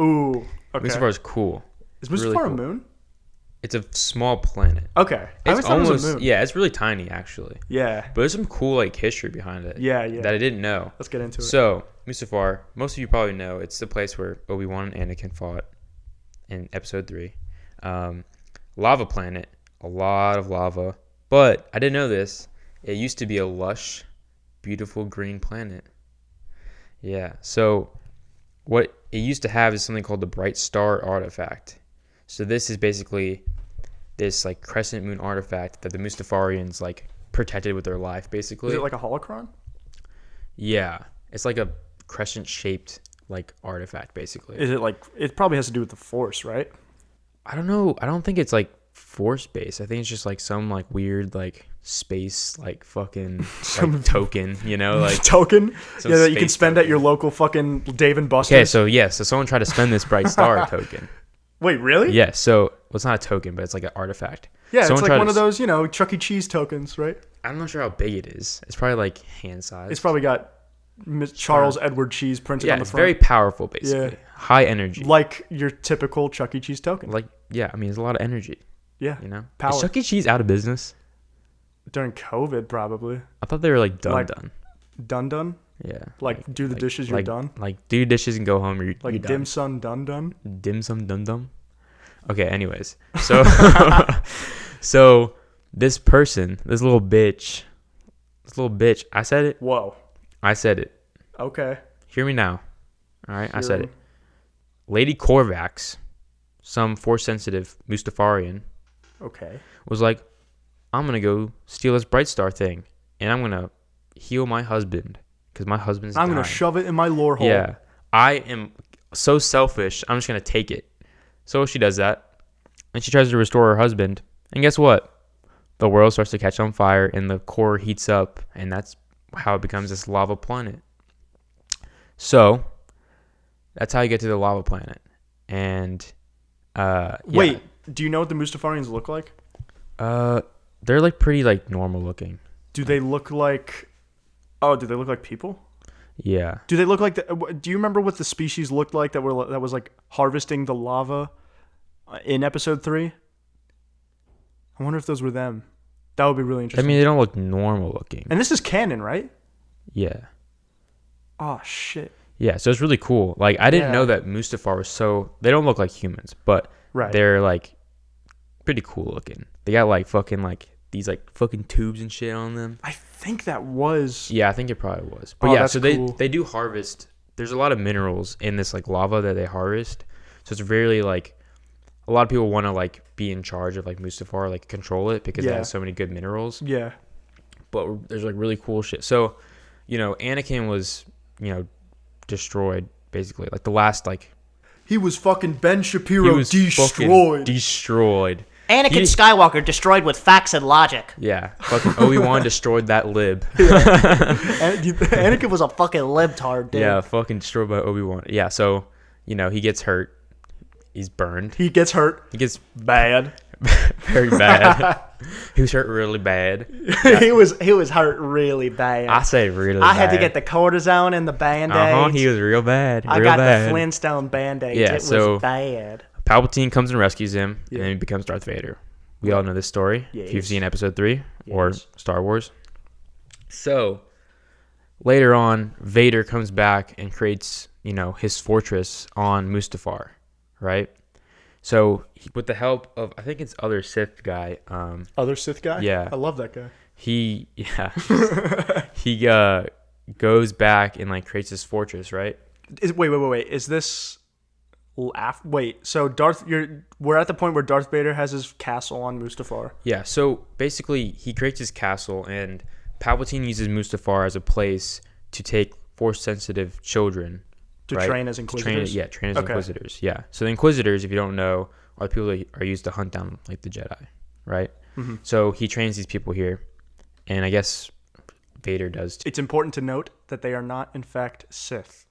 Ooh, okay. Mustafar is cool. Is Mustafar really cool. A moon? It's a small planet. Okay. It's almost a moon. Yeah, it's really tiny actually. Yeah. But there's some cool like history behind it. Yeah. That I didn't know. Let's get into it. So, Mustafar, most of you probably know, it's the place where Obi-Wan and Anakin fought in episode 3. Lava planet, a lot of lava. But I didn't know this. It used to be a lush, beautiful green planet. Yeah. So what it used to have is something called the Bright Star Artifact. So this is basically this like crescent moon artifact that the Mustafarians like protected with their life, basically. Is it like a holocron? Yeah. It's like a crescent shaped like artifact, basically. Is it like it probably has to do with the Force, right? I don't know. I don't think it's like Force based. I think it's just like some like weird like space like fucking like token, like token that you can spend token at your local fucking Dave and Buster's. Okay, so someone tried to spend this Bright Star token. Wait, really? Yeah, so it's not a token, but it's like an artifact. Yeah, someone it's like one of those, Chuck E. Cheese tokens, right? I'm not sure how big it is. It's probably like hand size. It's probably got Charles Edward Cheese printed on the front. Yeah, it's very powerful, basically. Yeah. High energy. Like your typical Chuck E. Cheese token. Like, yeah, I mean, there's a lot of energy. Yeah. Power. Is Chuck E. Cheese out of business? During COVID, probably. I thought they were like done. Done? Yeah. Like do the dishes, you're done? Like do dishes and go home, you're like dim sum done? Dim sum dum. Okay, anyways. So so this person, this little bitch, This little bitch. I said it. Whoa. I said it. Okay. Hear me now. All right. I said it. Lady Korvax, some Force-sensitive Mustafarian, was like, I'm going to go steal this Bright Star thing, and I'm going to heal my husband, because my husband's dying. I'm going to shove it in my lore hole. Yeah. I am so selfish, I'm just going to take it. So she does that, and she tries to restore her husband, and guess what? The world starts to catch on fire, and the core heats up, and that's how it becomes this lava planet. So that's how you get to the lava planet. And wait, do you know what the Mustafarians look like? They're like pretty like normal looking. Do they look like people? Yeah. Do they look like do you remember what the species looked like that was like harvesting the lava in episode 3? I wonder if those were them. That would be really interesting. I mean, they don't look normal looking. And this is canon, right? Yeah. Oh shit. Yeah, so it's really cool. Like, I didn't know that Mustafar was so... They don't look like humans, but they're, like, pretty cool looking. They got, like, fucking, like, these, like, fucking tubes and shit on them. I think that was... Yeah, I think it probably was. But, yeah, so cool. They do harvest... There's a lot of minerals in this, like, lava that they harvest. So it's really, like... A lot of people want to, like, be in charge of, like, Mustafar, like, control it because it has so many good minerals. Yeah. But there's, like, really cool shit. So, you know, Anakin was, you know... destroyed, basically. Like the last, like... He was fucking Ben Shapiro destroyed. Destroyed. Anakin Skywalker destroyed with facts and logic. Yeah. Fucking Obi-Wan destroyed that lib. Anakin was a fucking libtard, dude. Yeah, fucking destroyed by Obi-Wan. Yeah, so, you know, he gets hurt. He's burned. He gets hurt. He gets... bad. Very bad. He was hurt really bad. he was hurt really bad. I say really bad. I had to get the cortisone and the Band-Aids. He was real bad. I got the Flintstone Band-Aids. Yeah, it was bad. Palpatine comes and rescues him, and then he becomes Darth Vader. We all know this story. Yes. If you've seen Episode 3 or Star Wars. So, later on, Vader comes back and creates, you know, his fortress on Mustafar, right? So, with the help of, I think it's other Sith guy. Other Sith guy? Yeah. I love that guy. He goes back and, like, creates this fortress, right? Wait. Is this... so we're at the point where Darth Vader has his castle on Mustafar. Yeah, so basically he creates his castle, and Palpatine uses Mustafar as a place to take Force-sensitive children to train as Inquisitors. Train as Inquisitors. Yeah. So the Inquisitors, if you don't know, are the people that are used to hunt down like the Jedi, right? Mm-hmm. So he trains these people here, and I guess Vader does too. It's important to note that they are not in fact Sith,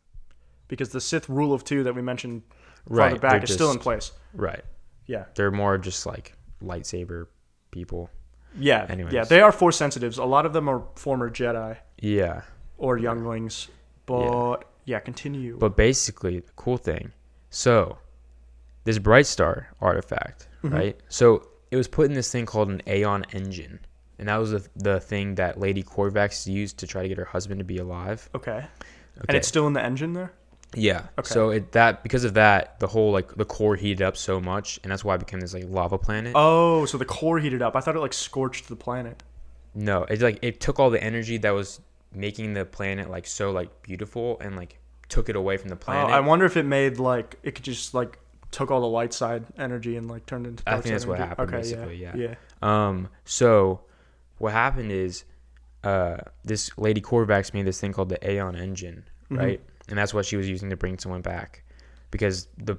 because the Sith rule of 2 that we mentioned farther back is still in place. Right. Yeah. They're more just like lightsaber people. Yeah. Anyways. Yeah, they are Force sensitives. A lot of them are former Jedi. Yeah. Or younglings. But yeah, continue. But basically, the cool thing. So, this Bright Star artifact, right? So, it was put in this thing called an Aeon engine. And that was the thing that Lady Korvax used to try to get her husband to be alive. Okay. And it's still in the engine there? Yeah. Okay. So because of that, the whole like the core heated up so much, and that's why it became this like lava planet. Oh, so the core heated up. I thought it like scorched the planet. No, it took all the energy that was making the planet like so like beautiful and like took it away from the planet. I wonder if it made like it could just like took all the light side energy and like turned into. I think that's what happened. Okay, basically. Yeah. So what happened is, this Lady Korvax made this thing called the Aeon engine, right? And that's what she was using to bring someone back, because the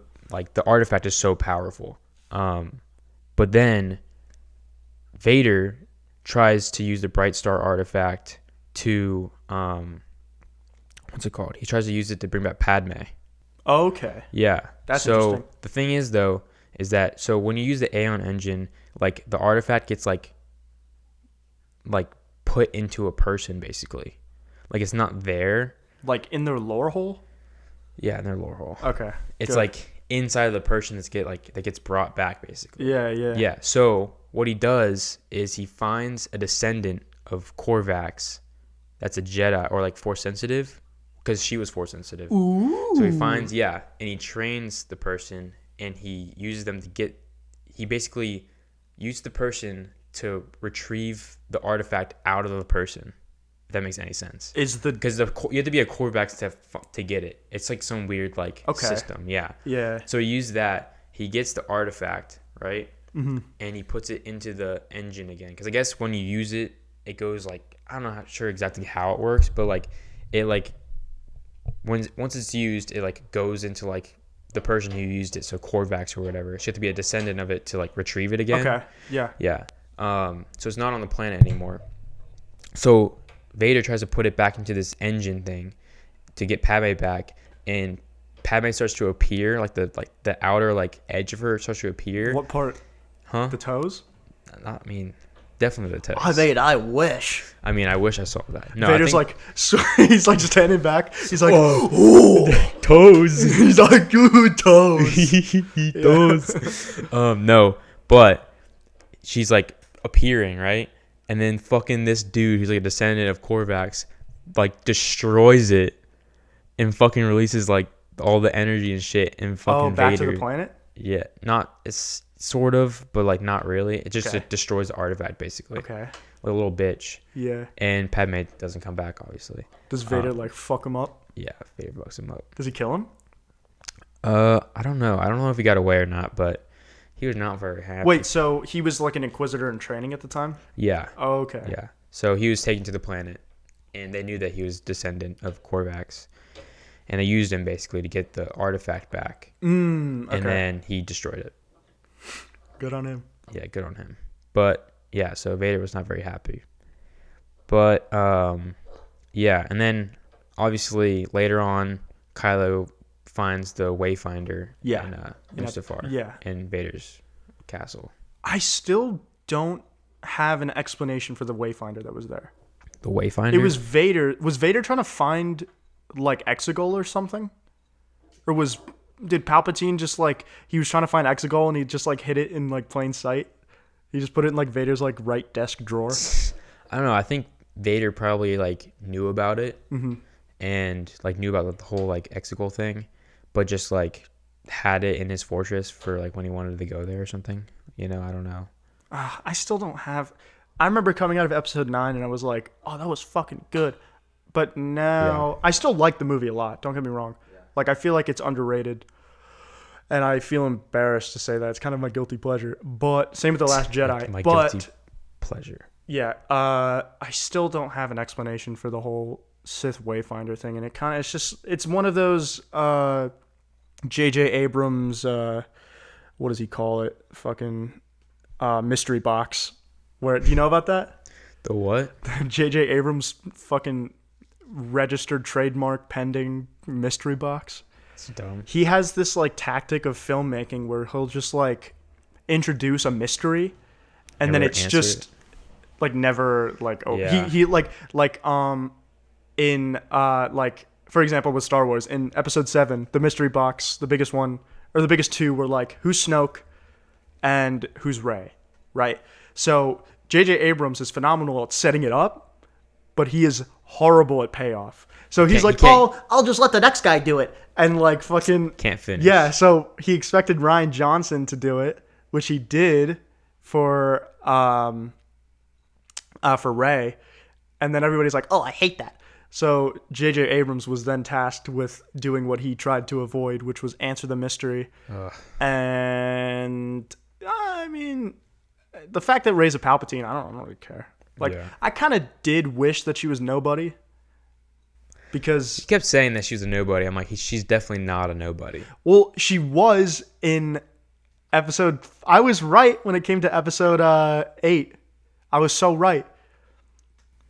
artifact is so powerful. But then Vader tries to use the Bright Star artifact to what's it called? He tries to use it to bring back Padme. Okay. Yeah. That's interesting. The thing is though, is that so when you use the Aeon engine, like the artifact gets like put into a person basically. Like it's not there. Like in their lore hole? Yeah, in their lore hole. Okay. It's like inside of the person that gets brought back basically. Yeah. Yeah. So what he does is he finds a descendant of Korvax that's a Jedi or like Force sensitive, because she was Force sensitive. Ooh. So he finds and he trains the person, and he uses them he basically used the person to retrieve the artifact out of the person. If that makes any sense. Because you have to be a Corvax to get it. It's like some weird system. Yeah. Yeah. So he used that. He gets the artifact, right? Mm-hmm. And he puts it into the engine again. Because I guess when you use it, it goes I'm not sure exactly how it works, but once it's used, it goes into the person who used it, so Corvax or whatever. So you have to be a descendant of it to retrieve it again. Okay. Yeah. Yeah. So it's not on the planet anymore. So Vader tries to put it back into this engine thing to get Padme back, and Padme starts to appear, the outer edge of her starts to appear. What part? Huh? The toes? Definitely the toes. I wish. I wish I saw that. No, Vader's he's just standing back. He's like, oh, toes. He's like, good toes. Toes. No, but she's appearing, right? And then fucking this dude who's a descendant of Corvax destroys it and fucking releases all the energy and shit and fucking back Vader. To the planet? Yeah. It's sort of, but not really. It just it destroys the artifact basically. Okay. Like a little bitch. Yeah. And Padme doesn't come back, obviously. Does Vader fuck him up? Yeah, Vader fucks him up. Does he kill him? I don't know. I don't know if he got away or not, but he was not very happy. Wait, so he was an Inquisitor in training at the time? Yeah. Oh, okay. Yeah. So he was taken to the planet, and they knew that he was descendant of Corvax, and they used him basically to get the artifact back. Okay. And then he destroyed it. Good on him. Yeah, good on him. But yeah, so Vader was not very happy. But yeah, and then obviously later on, Kylo finds the Wayfinder in Mustafar in Vader's castle. I still don't have an explanation for the Wayfinder that was there. The Wayfinder? It was Vader. Was Vader trying to find Exegol or something? Or did Palpatine just he was trying to find Exegol and he just hid it in plain sight? He just put it in Vader's right desk drawer. I don't know. I think Vader probably knew about it and knew about the whole Exegol thing, but just had it in his fortress for when he wanted to go there or something. I don't know. I still don't have. I remember coming out of episode 9 and I was like, oh, that was fucking good. But now I still like the movie a lot. Don't get me wrong. I feel like it's underrated. And I feel embarrassed to say that. It's kind of my guilty pleasure. But same with The Last Jedi. Guilty pleasure. Yeah. I still don't have an explanation for the whole Sith Wayfinder thing. And it's one of those J.J. Abrams, what does he call it? Fucking mystery box. Do you know about that? The what? J.J. Abrams fucking registered trademark pending mystery box. It's dumb. He has this tactic of filmmaking where he'll just introduce a mystery and then it's just never he in for example with Star Wars in episode 7, the mystery box, the biggest one or the biggest two were who's Snoke and who's Rey, right? So J.J. Abrams is phenomenal at setting it up, but he is horrible at payoff. So he's I'll just let the next guy do it. And fucking can't finish. Yeah, so he expected Rian Johnson to do it, which he did for Rey, and then everybody's like, "Oh, I hate that." So J.J. Abrams was then tasked with doing what he tried to avoid, which was answer the mystery. Ugh. And I mean, the fact that Rey's a Palpatine, I don't really care. I kind of did wish that she was nobody. Because he kept saying that she's a nobody. I'm like, she's definitely not a nobody. Well, she was in episode. I was right when it came to episode 8. I was so right,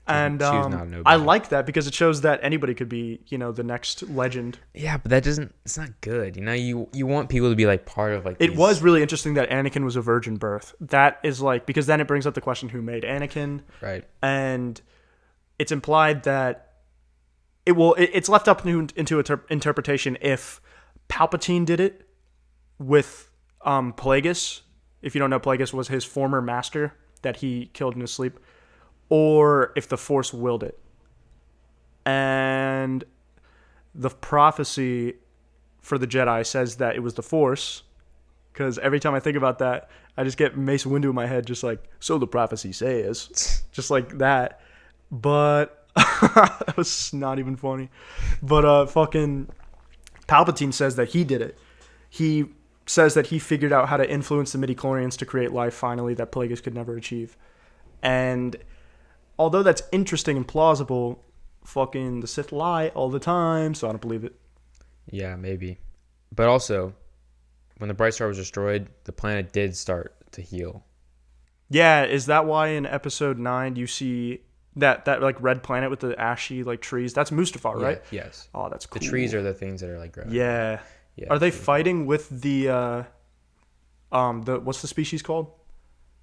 and she was not a nobody. I like that because it shows that anybody could be, the next legend. Yeah, but that doesn't. It's not good. You want people to be part of It was really interesting that Anakin was a virgin birth. That is because then it brings up the question who made Anakin, right? And it's implied that. It's left up into interpretation if Palpatine did it with Plagueis. If you don't know, Plagueis was his former master that he killed in his sleep, or if the Force willed it. And the prophecy for the Jedi says that it was the Force, because every time I think about that, I just get Mace Windu in my head, just so the prophecy says, just like that. But That was not even funny. But fucking Palpatine says that he did it. He says that he figured out how to influence the midichlorians to create life finally that Plagueis could never achieve. And although that's interesting and plausible, fucking the Sith lie all the time, so I don't believe it. Yeah, maybe. But also, when the Bright Star was destroyed, the planet did start to heal. Yeah, is that why in episode 9 you see that like red planet with the ashy like trees? That's Mustafar, right? Yes. Oh, that's cool. The trees are the things that are like growing. Yeah. Are they fighting with the what's the species called?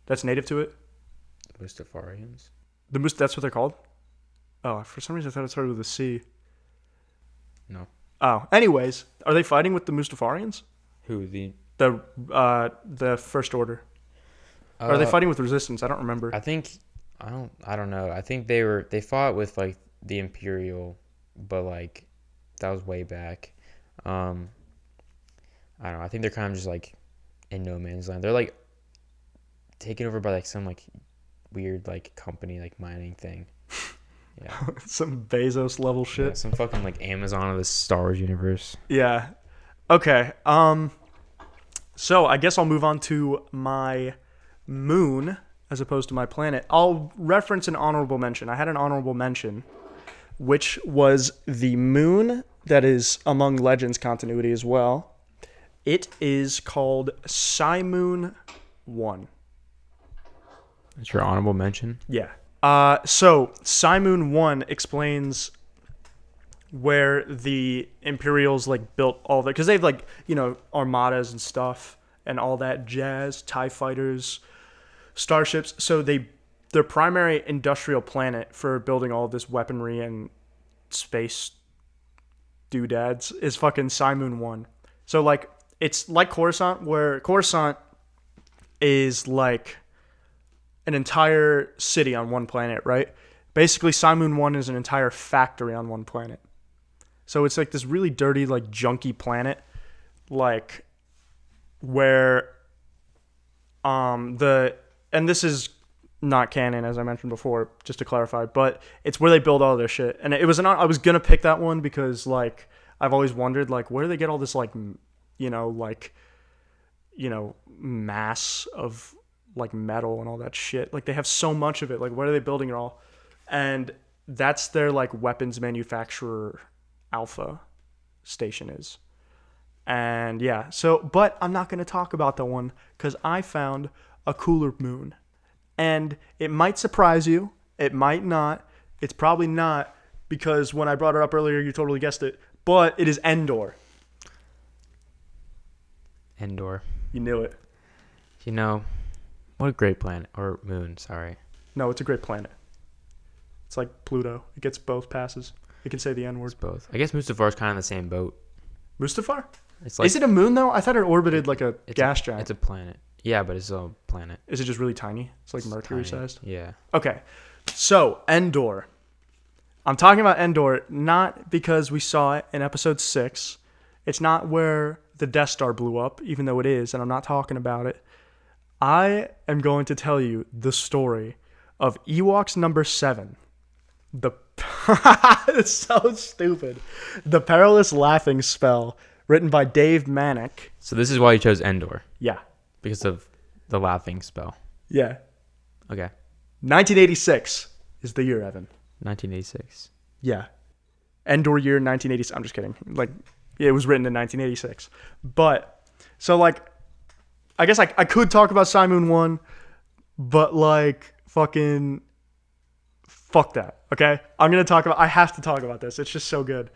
That's native to it? Mustafarians. That's what they're called? Oh, for some reason I thought it started with a C. No. Oh, anyways, are they fighting with the Mustafarians? Who, the First Order? Or are they fighting with Resistance? I don't remember. I don't know. I think they fought with like the Imperial, but like that was way back. I don't know. I think they're kind of just like in no man's land. They're like taken over by like some like weird like company like mining thing. Yeah. Some Bezos level shit. Yeah, some fucking like Amazon of the Star Wars universe. Yeah. Okay. So I guess I'll move on to my moon as opposed to my planet. I'll reference an honorable mention. I had an honorable mention, which was the moon that is among Legends continuity as well. It is called S1E1. That's your honorable mention? Yeah. So S1E1 explains where the Imperials like built all that, because they've like, you know, armadas and stuff and all that jazz, TIE fighters, starships. So their primary industrial planet for building all this weaponry and space doodads is fucking S1E1. So like it's like Coruscant, where Coruscant is like an entire city on one planet, right? Basically, S1E1 is an entire factory on one planet. So it's like this really dirty, like junky planet, like where and this is not canon, as I mentioned before, just to clarify, but it's where they build all their shit. And I was gonna pick that one because like I've always wondered like where do they get all this like mass of like metal and all that shit. Like they have so much of it. Like where are they building it all? And that's their like weapons manufacturer alpha station is. And yeah, so but I'm not going to talk about that one because I found a cooler moon. And it might surprise you. It might not. It's probably not, because when I brought it up earlier, you totally guessed it. But it is Endor. Endor. You knew it. You know, what a great planet. Or moon, sorry. No, it's a great planet. It's like Pluto. It gets both passes. It can say the N word. It's both. I guess Mustafar's kind of in the same boat. Mustafar? It's like, is it a moon, though? I thought it orbited like a gas giant. It's a planet. Yeah, but it's a planet. Is it just really tiny? It's like Mercury-sized? Yeah. Okay. So, Endor. I'm talking about Endor not because we saw it in episode 6. It's not where the Death Star blew up, even though it is, and I'm not talking about it. I am going to tell you the story of Ewoks number 7. It's so stupid. The Perilous Laughing Spell, written by Dave Manick. So this is why you chose Endor? Yeah. Because of the laughing spell? Yeah. Okay. 1986 is the year, Evan. 1986. Yeah. Endor year 1986. I'm just kidding. Like, it was written in 1986. But, so like, I guess I could talk about S1E1, but like, fucking, fuck that, okay? I have to talk about this. It's just so good.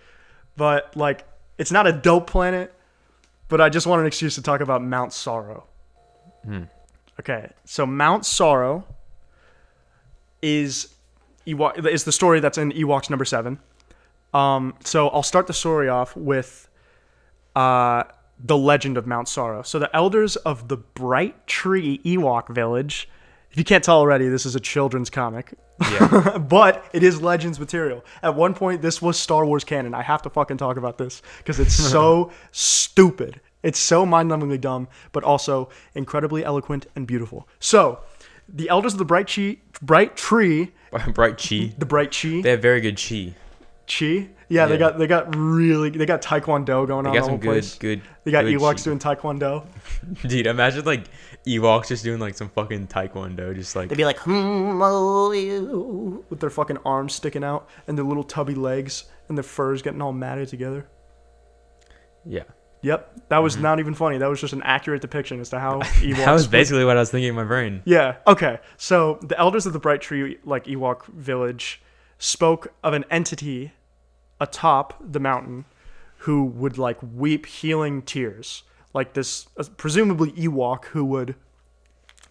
But like, it's not a dope planet, but I just want an excuse to talk about Mount Sorrow. Okay, so Mount Sorrow is the story that's in Ewoks number 7. So I'll start the story off with the legend of Mount Sorrow. So the elders of the Bright Tree Ewok village. If you can't tell already, this is a children's comic. Yeah. But it is Legends material. At one point, this was Star Wars canon. I have to fucking talk about this because it's so stupid. It's so mind-numbingly dumb, but also incredibly eloquent and beautiful. So, The elders of the bright tree. Bright chi. The bright chi. They have very good chi. Chi? Yeah, they got taekwondo going on. They got some good. They got good Ewoks chi. doing taekwondo. Dude, imagine like Ewoks just doing like some fucking taekwondo, just like They'd be like, with their fucking arms sticking out and their little tubby legs and their furs getting all matted together. Yeah. Yep, that was not even funny. That was just an accurate depiction as to how Ewoks. That was basically what I was thinking in my brain. Yeah. Okay. So the elders of the Bright Tree, like Ewok village, spoke of an entity atop the mountain who would like weep healing tears, like this presumably Ewok who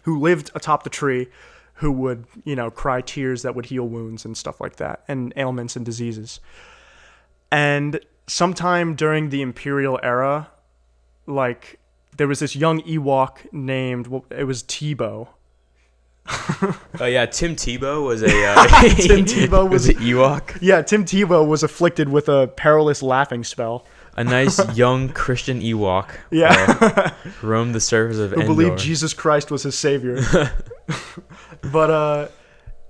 lived atop the tree, who would cry tears that would heal wounds and stuff like that, and ailments and diseases. And sometime during the Imperial era, like there was this young Ewok named it was Tebow. Oh yeah, Tim Tebow was a Tim Tebow was an Ewok. Yeah, Tim Tebow was afflicted with a perilous laughing spell. A nice young Christian Ewok. Yeah, roamed the surface of Endor. Who believed Jesus Christ was his savior. But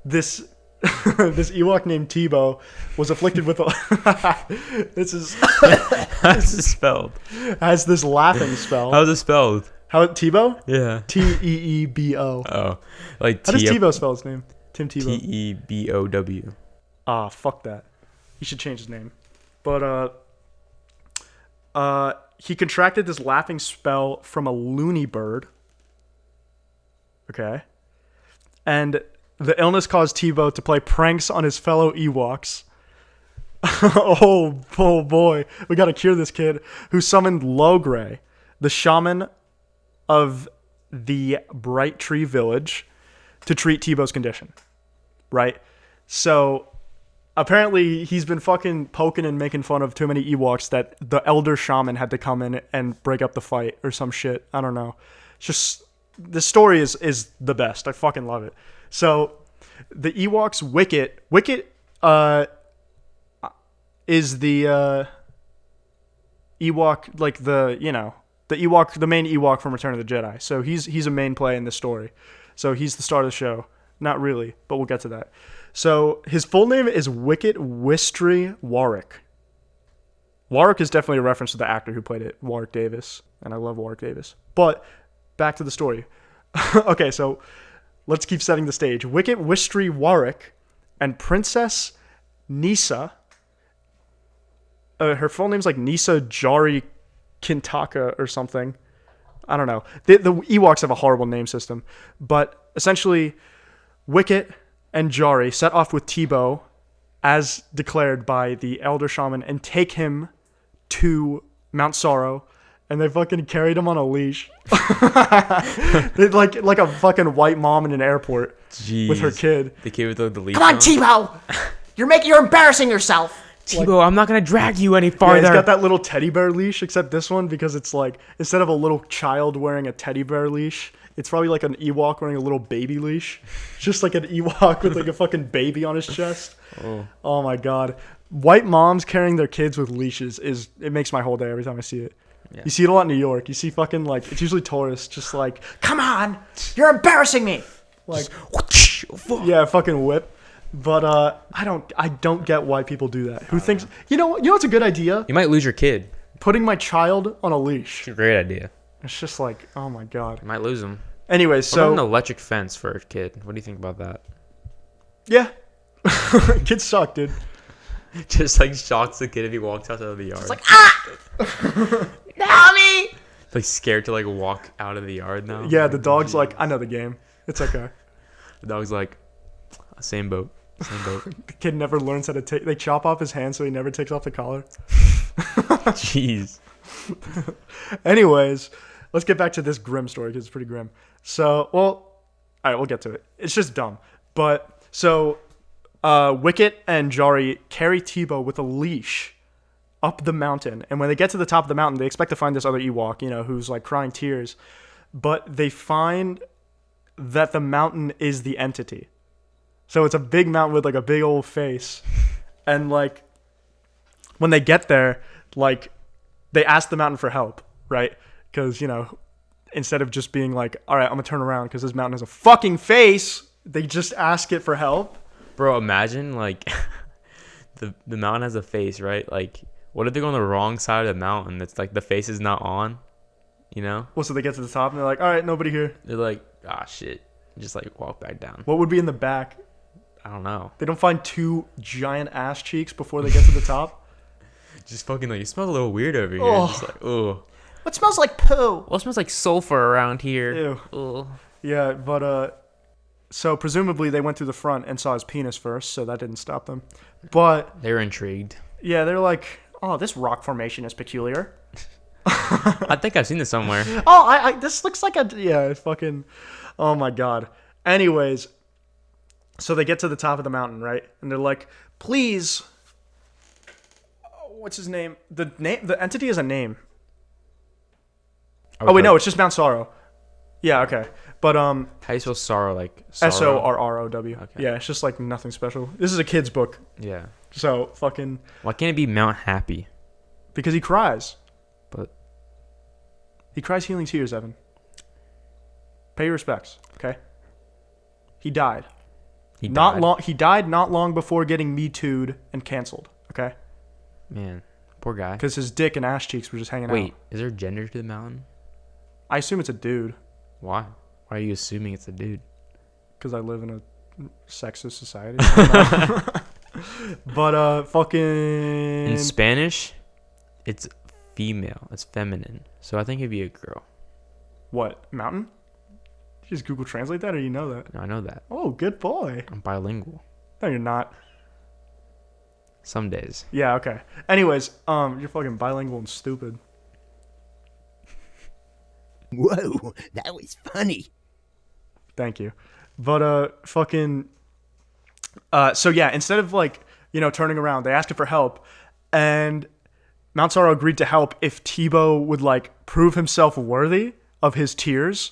this Ewok named Tebow was afflicted with this is How's it spelled? Has this laughing spell. How's it spelled? How Tebow? Yeah. Teebo. Oh, like how does Tebow spell his name? Tim Tebow. Tebow. Ah, fuck that. He should change his name. But he contracted this laughing spell from a loony bird. Okay. And the illness caused Tebow to play pranks on his fellow Ewoks. oh boy. We gotta cure this kid, who summoned Logray, the shaman of the Bright Tree Village, to treat Tebow's condition. Right? So apparently he's been fucking poking and making fun of too many Ewoks that the elder shaman had to come in and break up the fight or some shit. I don't know. It's just, the story is the best. I fucking love it. So the Ewoks, Wicket is the Ewok, like the Ewok, the main Ewok from Return of the Jedi. So he's a main play in this story. So he's the star of the show. Not really, but we'll get to that. So his full name is Wicket Wistry Warwick. Warwick is definitely a reference to the actor who played it, Warwick Davis, and I love Warwick Davis. But back to the story. Okay, so let's keep setting the stage. Wicket Wistry Warwick and Princess Nisa. Her full name's like Nisa Jari Kintaka or something. I don't know. The Ewoks have a horrible name system. But essentially, Wicket and Jari set off with Tebow, as declared by the Elder Shaman, and take him to Mount Sorrow. And they fucking carried him on a leash. They like a fucking white mom in an airport. Jeez. With her kid. The kid with the leash. Come on, Tebow! You're embarrassing yourself. Tebow, I'm not gonna drag you any farther. Yeah, he's got that little teddy bear leash, except this one, because it's like, instead of a little child wearing a teddy bear leash, it's probably like an Ewok wearing a little baby leash. Just like an Ewok with like a fucking baby on his chest. Oh my god. White moms carrying their kids with leashes it makes my whole day every time I see it. Yeah. You see it a lot in New York. You see fucking like, it's usually tourists just like, come on, you're embarrassing me. Like, yeah, fucking whip. But I don't get why people do that. Who thinks, you know what's a good idea? You might lose your kid. Putting my child on a leash. It's a great idea. It's just like, oh my god. You might lose him. Anyway, so what about an electric fence for a kid? What do you think about that? Yeah. Kids suck, dude. Just like shocks the kid if he walks outside of the yard. It's like, mommy! Like scared to like walk out of the yard now. Yeah, the dog's like, I know the game. It's okay. The dog's like, same boat. The kid never learns how to take. They chop off his hand so he never takes off the collar. Jeez. Anyways, let's get back to this grim story because it's pretty grim. So, all right, we'll get to it. It's just dumb. But so, Wicket and Jari carry Tebow with a leash up the mountain, and when they get to the top of the mountain, they expect to find this other Ewok, who's like crying tears, but they find that the mountain is the entity. So it's a big mountain with like a big old face. And like when they get there, like they ask the mountain for help, right? Because, instead of just being like, all right, I'm gonna turn around because this mountain has a fucking face, they just ask it for help. Bro, imagine like the mountain has a face, right? Like, what if they go on the wrong side of the mountain? That's like the face is not on, you know? Well, so they get to the top and they're like, all right, nobody here. They're like, ah, shit. Just like walk back down. What would be in the back? I don't know. They don't find 2 giant ass cheeks before they get to the top. Just fucking like, it smells a little weird over here. Oh. Just like, oh. What smells like poo? Well, it smells like sulfur around here. Ew. Ugh. Yeah, but so presumably they went through the front and saw his penis first, so that didn't stop them. But they were intrigued. Yeah, they're like, oh, this rock formation is peculiar. I think I've seen this somewhere. Oh, this looks like fucking, oh my god. Anyways, so they get to the top of the mountain, right? And they're like, please, what's his name? The entity has a name. Oh wait, no, it's just Mount Sorrow. Yeah, okay. But how do you spell sorrow? Like Sorrow? Okay. Yeah, it's just like nothing special. This is a kid's book. Yeah. So fucking. Why can't it be Mount Happy? Because he cries. But he cries healing tears, Evan. Pay your respects, okay? He died. He died not long before getting Me Too'd and canceled, okay? Man, poor guy. Because his dick and ass cheeks were just hanging out. Wait, is there gender to the mountain? I assume it's a dude. Why? Why are you assuming it's a dude? Because I live in a sexist society. But fucking. In Spanish, it's female. It's feminine. So I think it'd be a girl. What? Mountain? Did you just Google Translate that, or you know that? No, I know that. Oh, good boy. I'm bilingual. No, you're not. Some days. Yeah, okay. Anyways, you're fucking bilingual and stupid. Whoa, that was funny. Thank you. But fucking so yeah, instead of like, turning around, they asked him for help, and Mount Sorrow agreed to help if Tebow would like prove himself worthy of his tears.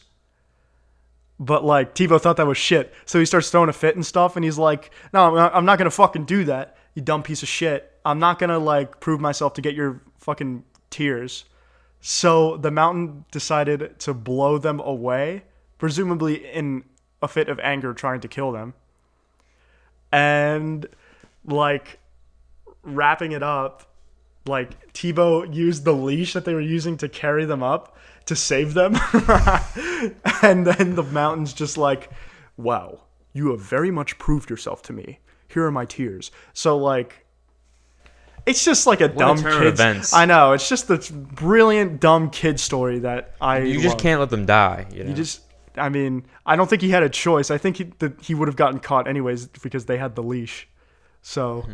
But like Tebow thought that was shit, so he starts throwing a fit and stuff, and he's like, "No, I'm not gonna fucking do that, you dumb piece of shit. I'm not gonna like prove myself to get your fucking tears." So the mountain decided to blow them away, presumably in a fit of anger, trying to kill them. And like wrapping it up, like Tebow used the leash that they were using to carry them up to save them. And then the mountain's just like, wow, you have very much proved yourself to me. Here are my tears. So like, it's just like a dumb kid. I know. It's just the brilliant dumb kid story that You just can't let them die. You just, I mean, I don't think he had a choice. I think he would have gotten caught anyways because they had the leash. So,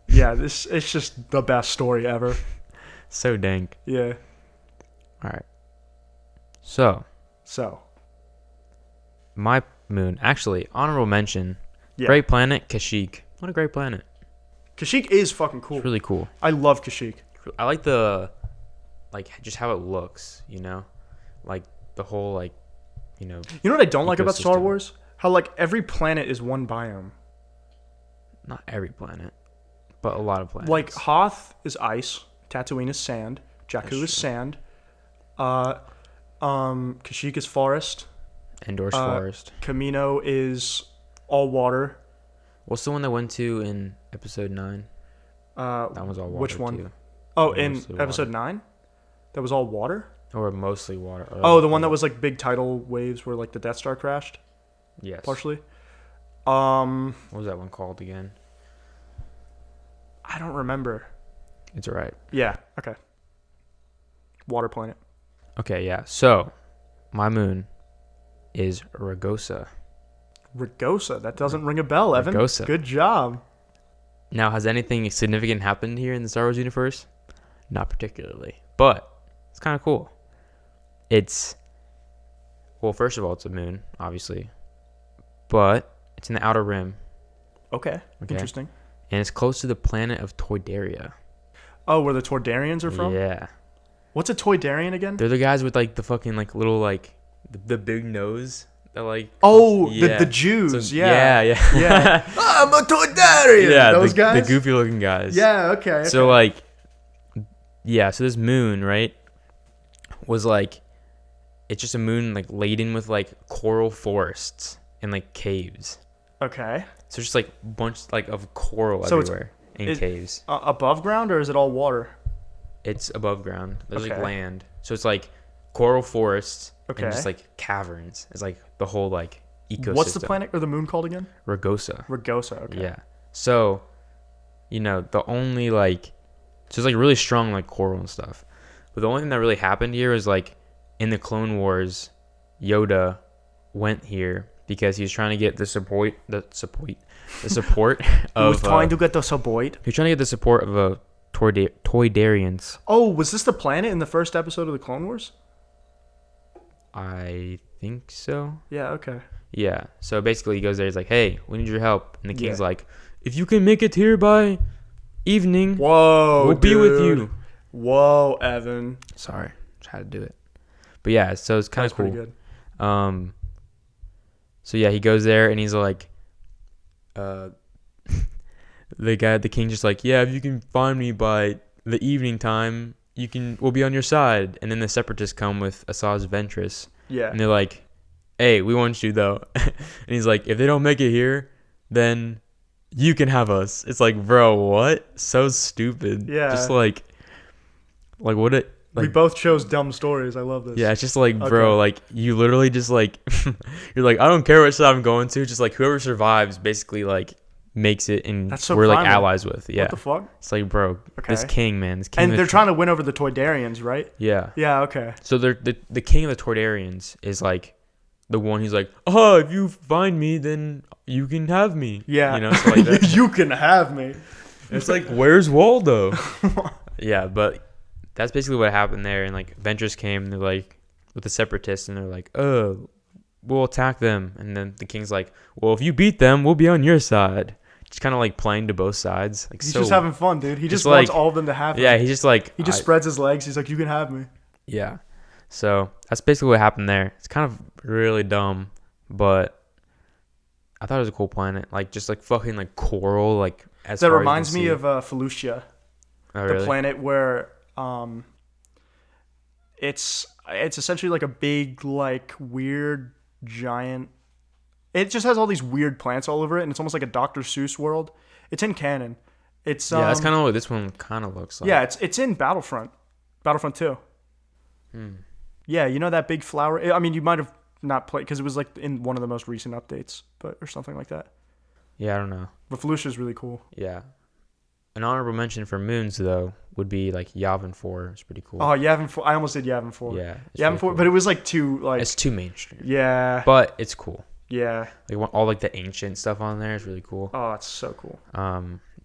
yeah, it's just the best story ever. So dank. Yeah. All right. So. My moon. Actually, honorable mention. Yeah. Great planet, Kashyyyk. What a great planet. Kashyyyk is fucking cool. It's really cool. I love Kashyyyk. I like just how it looks, like the whole You know what I don't like about Star Wars? How like every planet is one biome. Not every planet, but a lot of planets. Like Hoth is ice, Tatooine is sand, Jakku is sand, Kashyyyk is forest, Endor's forest. Kamino is all water. What's the one that went to in episode 9? That was all water. Which one? Too. Oh, in episode 9? That was all water? Or mostly water. Oh, the one that was like big tidal waves where like the Death Star crashed? Yes. Partially. What was that one called again? I don't remember. It's alright. Yeah, okay. Water planet. Okay, yeah. So, my moon is Ragosa. Ragosa? That doesn't ring a bell, Evan. Ragosa. Good job. Now, has anything significant happened here in the Star Wars universe? Not particularly. But, it's kind of cool. Well, first of all, it's a moon, obviously. But, it's in the outer rim. Okay. Interesting. And it's close to the planet of Toydaria. Oh, where the Toydarians are from? Yeah. What's a Toydarian again? They're the guys with like the fucking like little like the big nose. That like the Jews. So, yeah. I'm a Toydarian. Yeah, those guys. The goofy looking guys. Yeah. Okay. So like, yeah. So this moon, right, was like it's just a moon like laden with like coral forests and like caves. Okay. So just like bunch like of coral everywhere in caves. Above ground, or is it all water? It's above ground. There's like Okay. land. So it's like coral forests Okay. and just like caverns. It's like the whole like ecosystem. What's the planet or the moon called again? Ragosa. Ragosa. Okay. Yeah. So, the only like, so it's like really strong like coral and stuff. But the only thing that really happened here is like in the Clone Wars, Yoda went here because he was trying to get the support of. He was trying to get the support. He was trying to get the support of Toydarians. Oh, was this the planet in the first episode of the Clone Wars? I think so. Yeah. Okay. Yeah. So basically, he goes there. He's like, "Hey, we need your help," and the king's like, "If you can make it here by evening, we'll be with you." Whoa, Evan. Sorry, just had to do it. But yeah, so it's kind of cool. Pretty good. So yeah, he goes there and he's like, the king just like, yeah, if you can find me by the evening time, we'll be on your side. And then the separatists come with Asajj Ventress. Yeah. And they're like, hey, we want you though. And he's like, if they don't make it here, then you can have us. It's like, bro, what? So stupid. Yeah. Just like what it. Like, we both chose dumb stories. I love this. yeah, it's just like, bro, like you literally just like you're like, I don't care what side I'm going to, just like whoever survives basically like makes it, and That's so we're like primal. allies with. Yeah. What the fuck? It's like, bro, this Okay. king, man, this king. And they're trying to win over the Toydarians, right? Yeah. Yeah. Okay. So the king of the Toydarians is like the one who's like, oh, if you find me, then you can have me. Yeah. You know, so like that. You can have me. It's like, where's Waldo? Yeah, but that's basically what happened there. And like Ventress came, and they're like with the separatists, and they're like, oh, we'll attack them. And then the king's like, well, if you beat them, we'll be on your side. Just kind of like playing to both sides. Like, He's so, just having fun, dude. He just like, wants all of them to have him. yeah, he's just like, He just spreads his legs. He's like, you can have me. yeah. So that's basically what happened there. It's kind of really dumb, but I thought it was a cool planet. Like just like fucking like coral, like as That far as you reminds can me see. of Felucia, Oh, the really? planet where it's essentially like a big, like weird giant. It just has all these weird plants all over it, and it's almost like a Dr. Seuss world. It's in canon. It's Yeah, that's kind of what this one kind of looks like. yeah, it's in Battlefront 2. Yeah, you know that big flower. I mean, you might have not played because it was like in one of the most recent updates, or something like that. Yeah, I don't know. But Felucia is really cool. Yeah. An honorable mention for moons though would be like Yavin 4. It's pretty cool. Oh, Yavin 4. I almost did Yavin 4. Yeah, it's Yavin really 4, cool. but it was like too like It's too mainstream. yeah, But it's cool. yeah. Like all like the ancient stuff on there is really cool. Oh, it's so cool.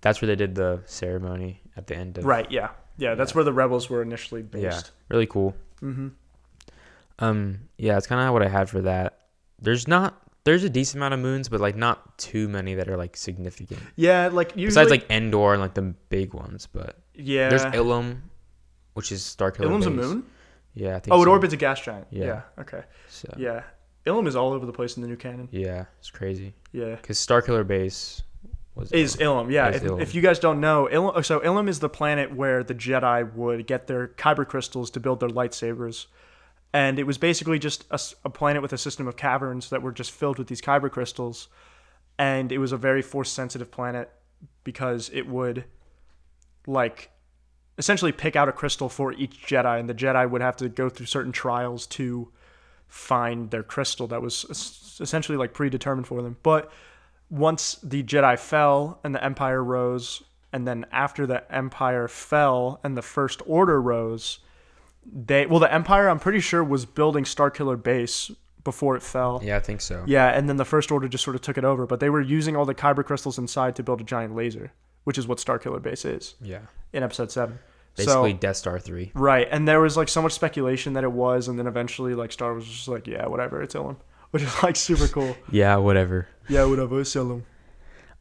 That's where they did the ceremony at the end of. Right. Yeah. Yeah. That's where the rebels were initially based. Yeah, really cool. Mm-hmm. Yeah, it's kind of what I had for that. There's a decent amount of moons, but like not too many that are like significant. Yeah. Like usually. Besides like Endor and like the big ones, but yeah. there's Ilum, which is Starkiller Ilum's a base. moon. Yeah, I think. Oh, it so. orbits a gas giant. Yeah. Yeah. Okay. So, Yeah. Ilum is all over the place in the new canon. yeah, it's crazy. Yeah. Because Starkiller base was Is Ilum, yeah. Is Ilum. If you guys don't know, Ilum is the planet where the Jedi would get their kyber crystals to build their lightsabers. And it was basically just a planet with a system of caverns that were just filled with these kyber crystals. And it was a very force-sensitive planet because it would, like, essentially pick out a crystal for each Jedi. And the Jedi would have to go through certain trials to find their crystal that was essentially, like, predetermined for them. But once the Jedi fell and the Empire rose, and then after the Empire fell and the First Order rose, the Empire, I'm pretty sure, was building Starkiller Base before it fell. Yeah, I think so. Yeah, and then the First Order just sort of took it over, but they were using all the kyber crystals inside to build a giant laser, which is what Starkiller Base is Yeah. in Episode 7. Basically, So, Death Star 3. right, and there was like so much speculation that it was, and then eventually like Star Wars was just like, yeah, whatever, it's Ilum, which is like super cool. Yeah, whatever. Yeah, whatever, it's Ilum.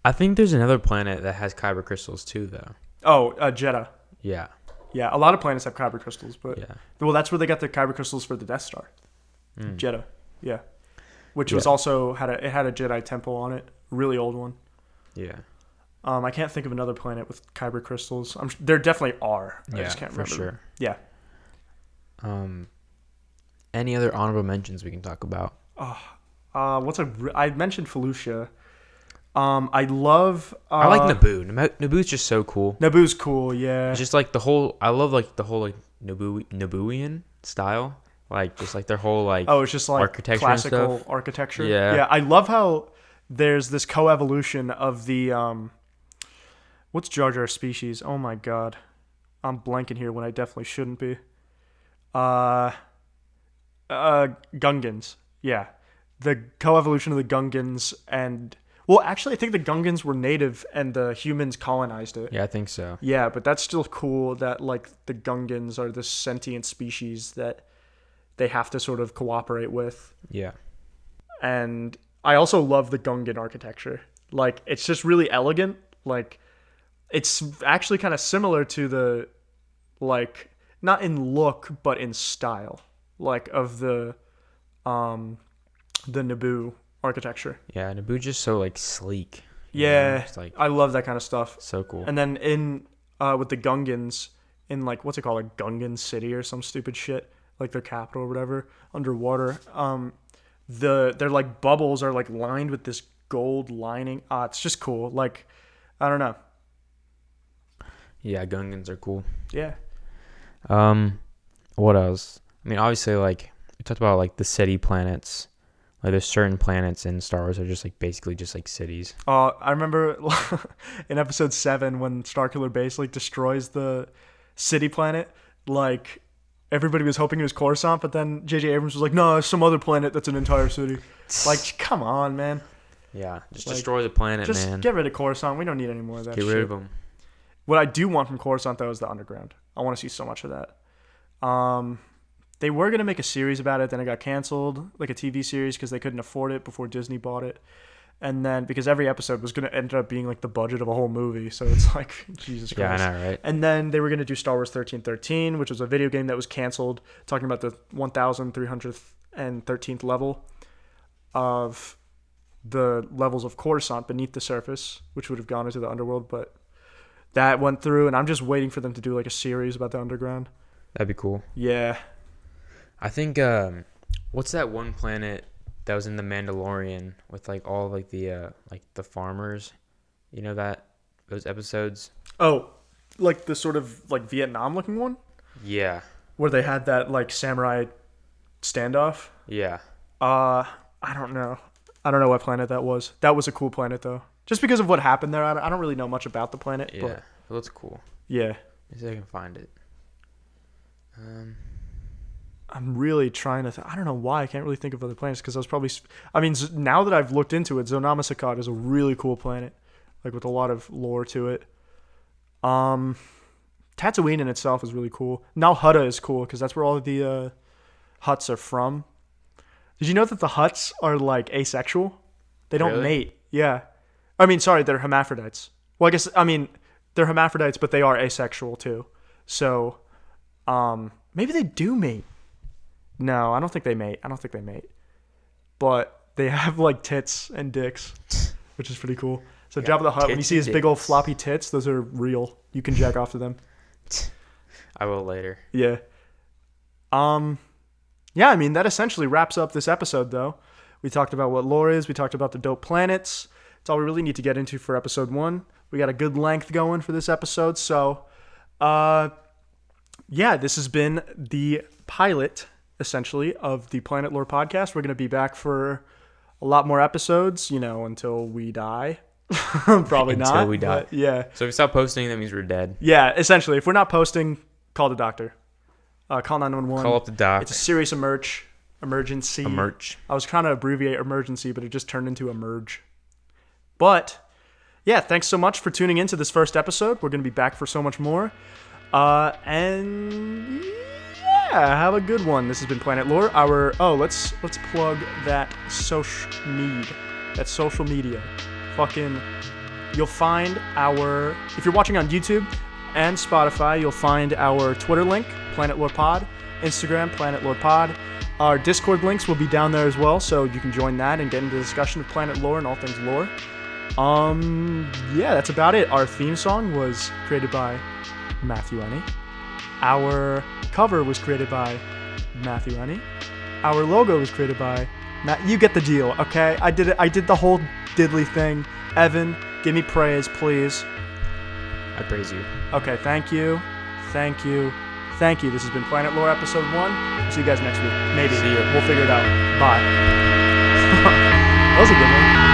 I think there's another planet that has kyber crystals too, though. Oh, Jeddah. Yeah. Yeah, a lot of planets have kyber crystals, but Yeah. well, that's where they got the kyber crystals for the Death Star. Jeddah, yeah, which was Yeah. also had a Jedi temple on it, really old one. Yeah. I can't think of another planet with kyber crystals. There definitely are. I Yeah, just can't for remember. sure. Yeah. any other honorable mentions we can talk about? I mentioned Felucia. I love. I like Naboo. Naboo's just so cool. Naboo's cool, yeah. It's just like the whole. I love like the whole like Nabooian style, like just like their whole like. Oh, it's just like architecture classical and stuff. architecture. Yeah, yeah. I love how there's this coevolution of the what's Jar Jar's species? Oh my god, I'm blanking here when I definitely shouldn't be. Gungans. Yeah, the coevolution of the Gungans and. Well, actually, I think the Gungans were native and the humans colonized it. Yeah, I think so. Yeah, but that's still cool that, like, the Gungans are this sentient species that they have to sort of cooperate with. Yeah. And I also love the Gungan architecture. Like, it's just really elegant. Like, it's actually kind of similar to the, like, not in look, but in style, like, of the Naboo architecture. Yeah, Naboo's just so like sleek. Yeah, like, I love that kind of stuff. So cool. And then in with the Gungans in like what's it called, like Gungan City or some stupid shit, like their capital or whatever, underwater. Their like bubbles are like lined with this gold lining. It's just cool. Like, I don't know. Yeah, Gungans are cool. Yeah. What else? I mean, obviously, like we talked about like the city planets. Like there's certain planets in Star Wars that are just like basically just like cities. I remember in episode 7 when Starkiller Base like destroys the city planet, like everybody was hoping it was Coruscant, but then J.J. Abrams was like, no, it's some other planet that's an entire city. Like, come on, man. Yeah, just like, destroy the planet, just man. Get rid of Coruscant. We don't need any more of that shit. Get rid of them. What I do want from Coruscant, though, is the underground. I want to see so much of that. They were going to make a series about it, then it got canceled, like a TV series, because they couldn't afford it before Disney bought it. And then, because every episode was going to end up being like the budget of a whole movie, so it's like, Jesus Christ. Yeah, I know, right? And then they were going to do Star Wars 1313, which was a video game that was canceled, talking about the 1,313th level of the levels of Coruscant beneath the surface, which would have gone into the underworld, but that went through, and I'm just waiting for them to do like a series about the underground. That'd be cool. Yeah. I think what's that one planet that was in the Mandalorian with like all like the farmers, you know, that those episodes? Oh, like the sort of like Vietnam looking one? Yeah. Where they had that like samurai standoff? Yeah. I don't know. I don't know what planet that was. That was a cool planet though. Just because of what happened there, I don't really know much about the planet. Yeah, but it looks cool. Yeah. Let me see if I can find it. I'm really trying to. I don't know why I can't really think of other planets because I was probably. I mean, now that I've looked into it, Zonama Sakat is a really cool planet, like with a lot of lore to it. Tatooine in itself is really cool. Nal Hutta is cool because that's where all of the Hutts are from. Did you know that the Hutts are like asexual? They don't mate. Yeah. I mean, sorry, they're hermaphrodites. Well, they're hermaphrodites, but they are asexual too. So, maybe they do mate. No, I don't think they mate. But they have like tits and dicks, which is pretty cool. So Jabba the Hutt, when you see his big old floppy tits, those are real. You can jack off to them. I will later. Yeah. Yeah, I mean, that essentially wraps up this episode, though. We talked about what lore is. We talked about the dope planets. It's all we really need to get into for episode 1. We got a good length going for this episode. So, yeah, this has been the pilot, essentially, of the Planet Lor Podcast. We're going to be back for a lot more episodes, until we die. Probably not. Until we die. Yeah. So if we stop posting, that means we're dead. Yeah, essentially. If we're not posting, call the doctor. Call 911. Call up the doc. It's a serious emergency. I was trying to abbreviate emergency, but it just turned into emerge. But, yeah, thanks so much for tuning in to this first episode. We're going to be back for so much more. And yeah, have a good one. This has been Planet Lor. Let's plug that social media. You'll find if you're watching on YouTube and Spotify, you'll find our Twitter link, Planet Lor Pod, Instagram, Planet Lor Pod. Our Discord links will be down there as well, so you can join that and get into the discussion of Planet Lor and all things lore. Yeah, that's about it. Our theme song was created by Matthew Ennie. Our cover was created by Matthew Ennie. Our logo was created by Matt. You get the deal, okay? I did it. I did the whole diddly thing. Evan, give me praise, please. I praise you. Okay, thank you. Thank you. Thank you. This has been Planet Lore Episode 1. See you guys next week. Maybe. See you. We'll figure it out. Bye. That was a good one.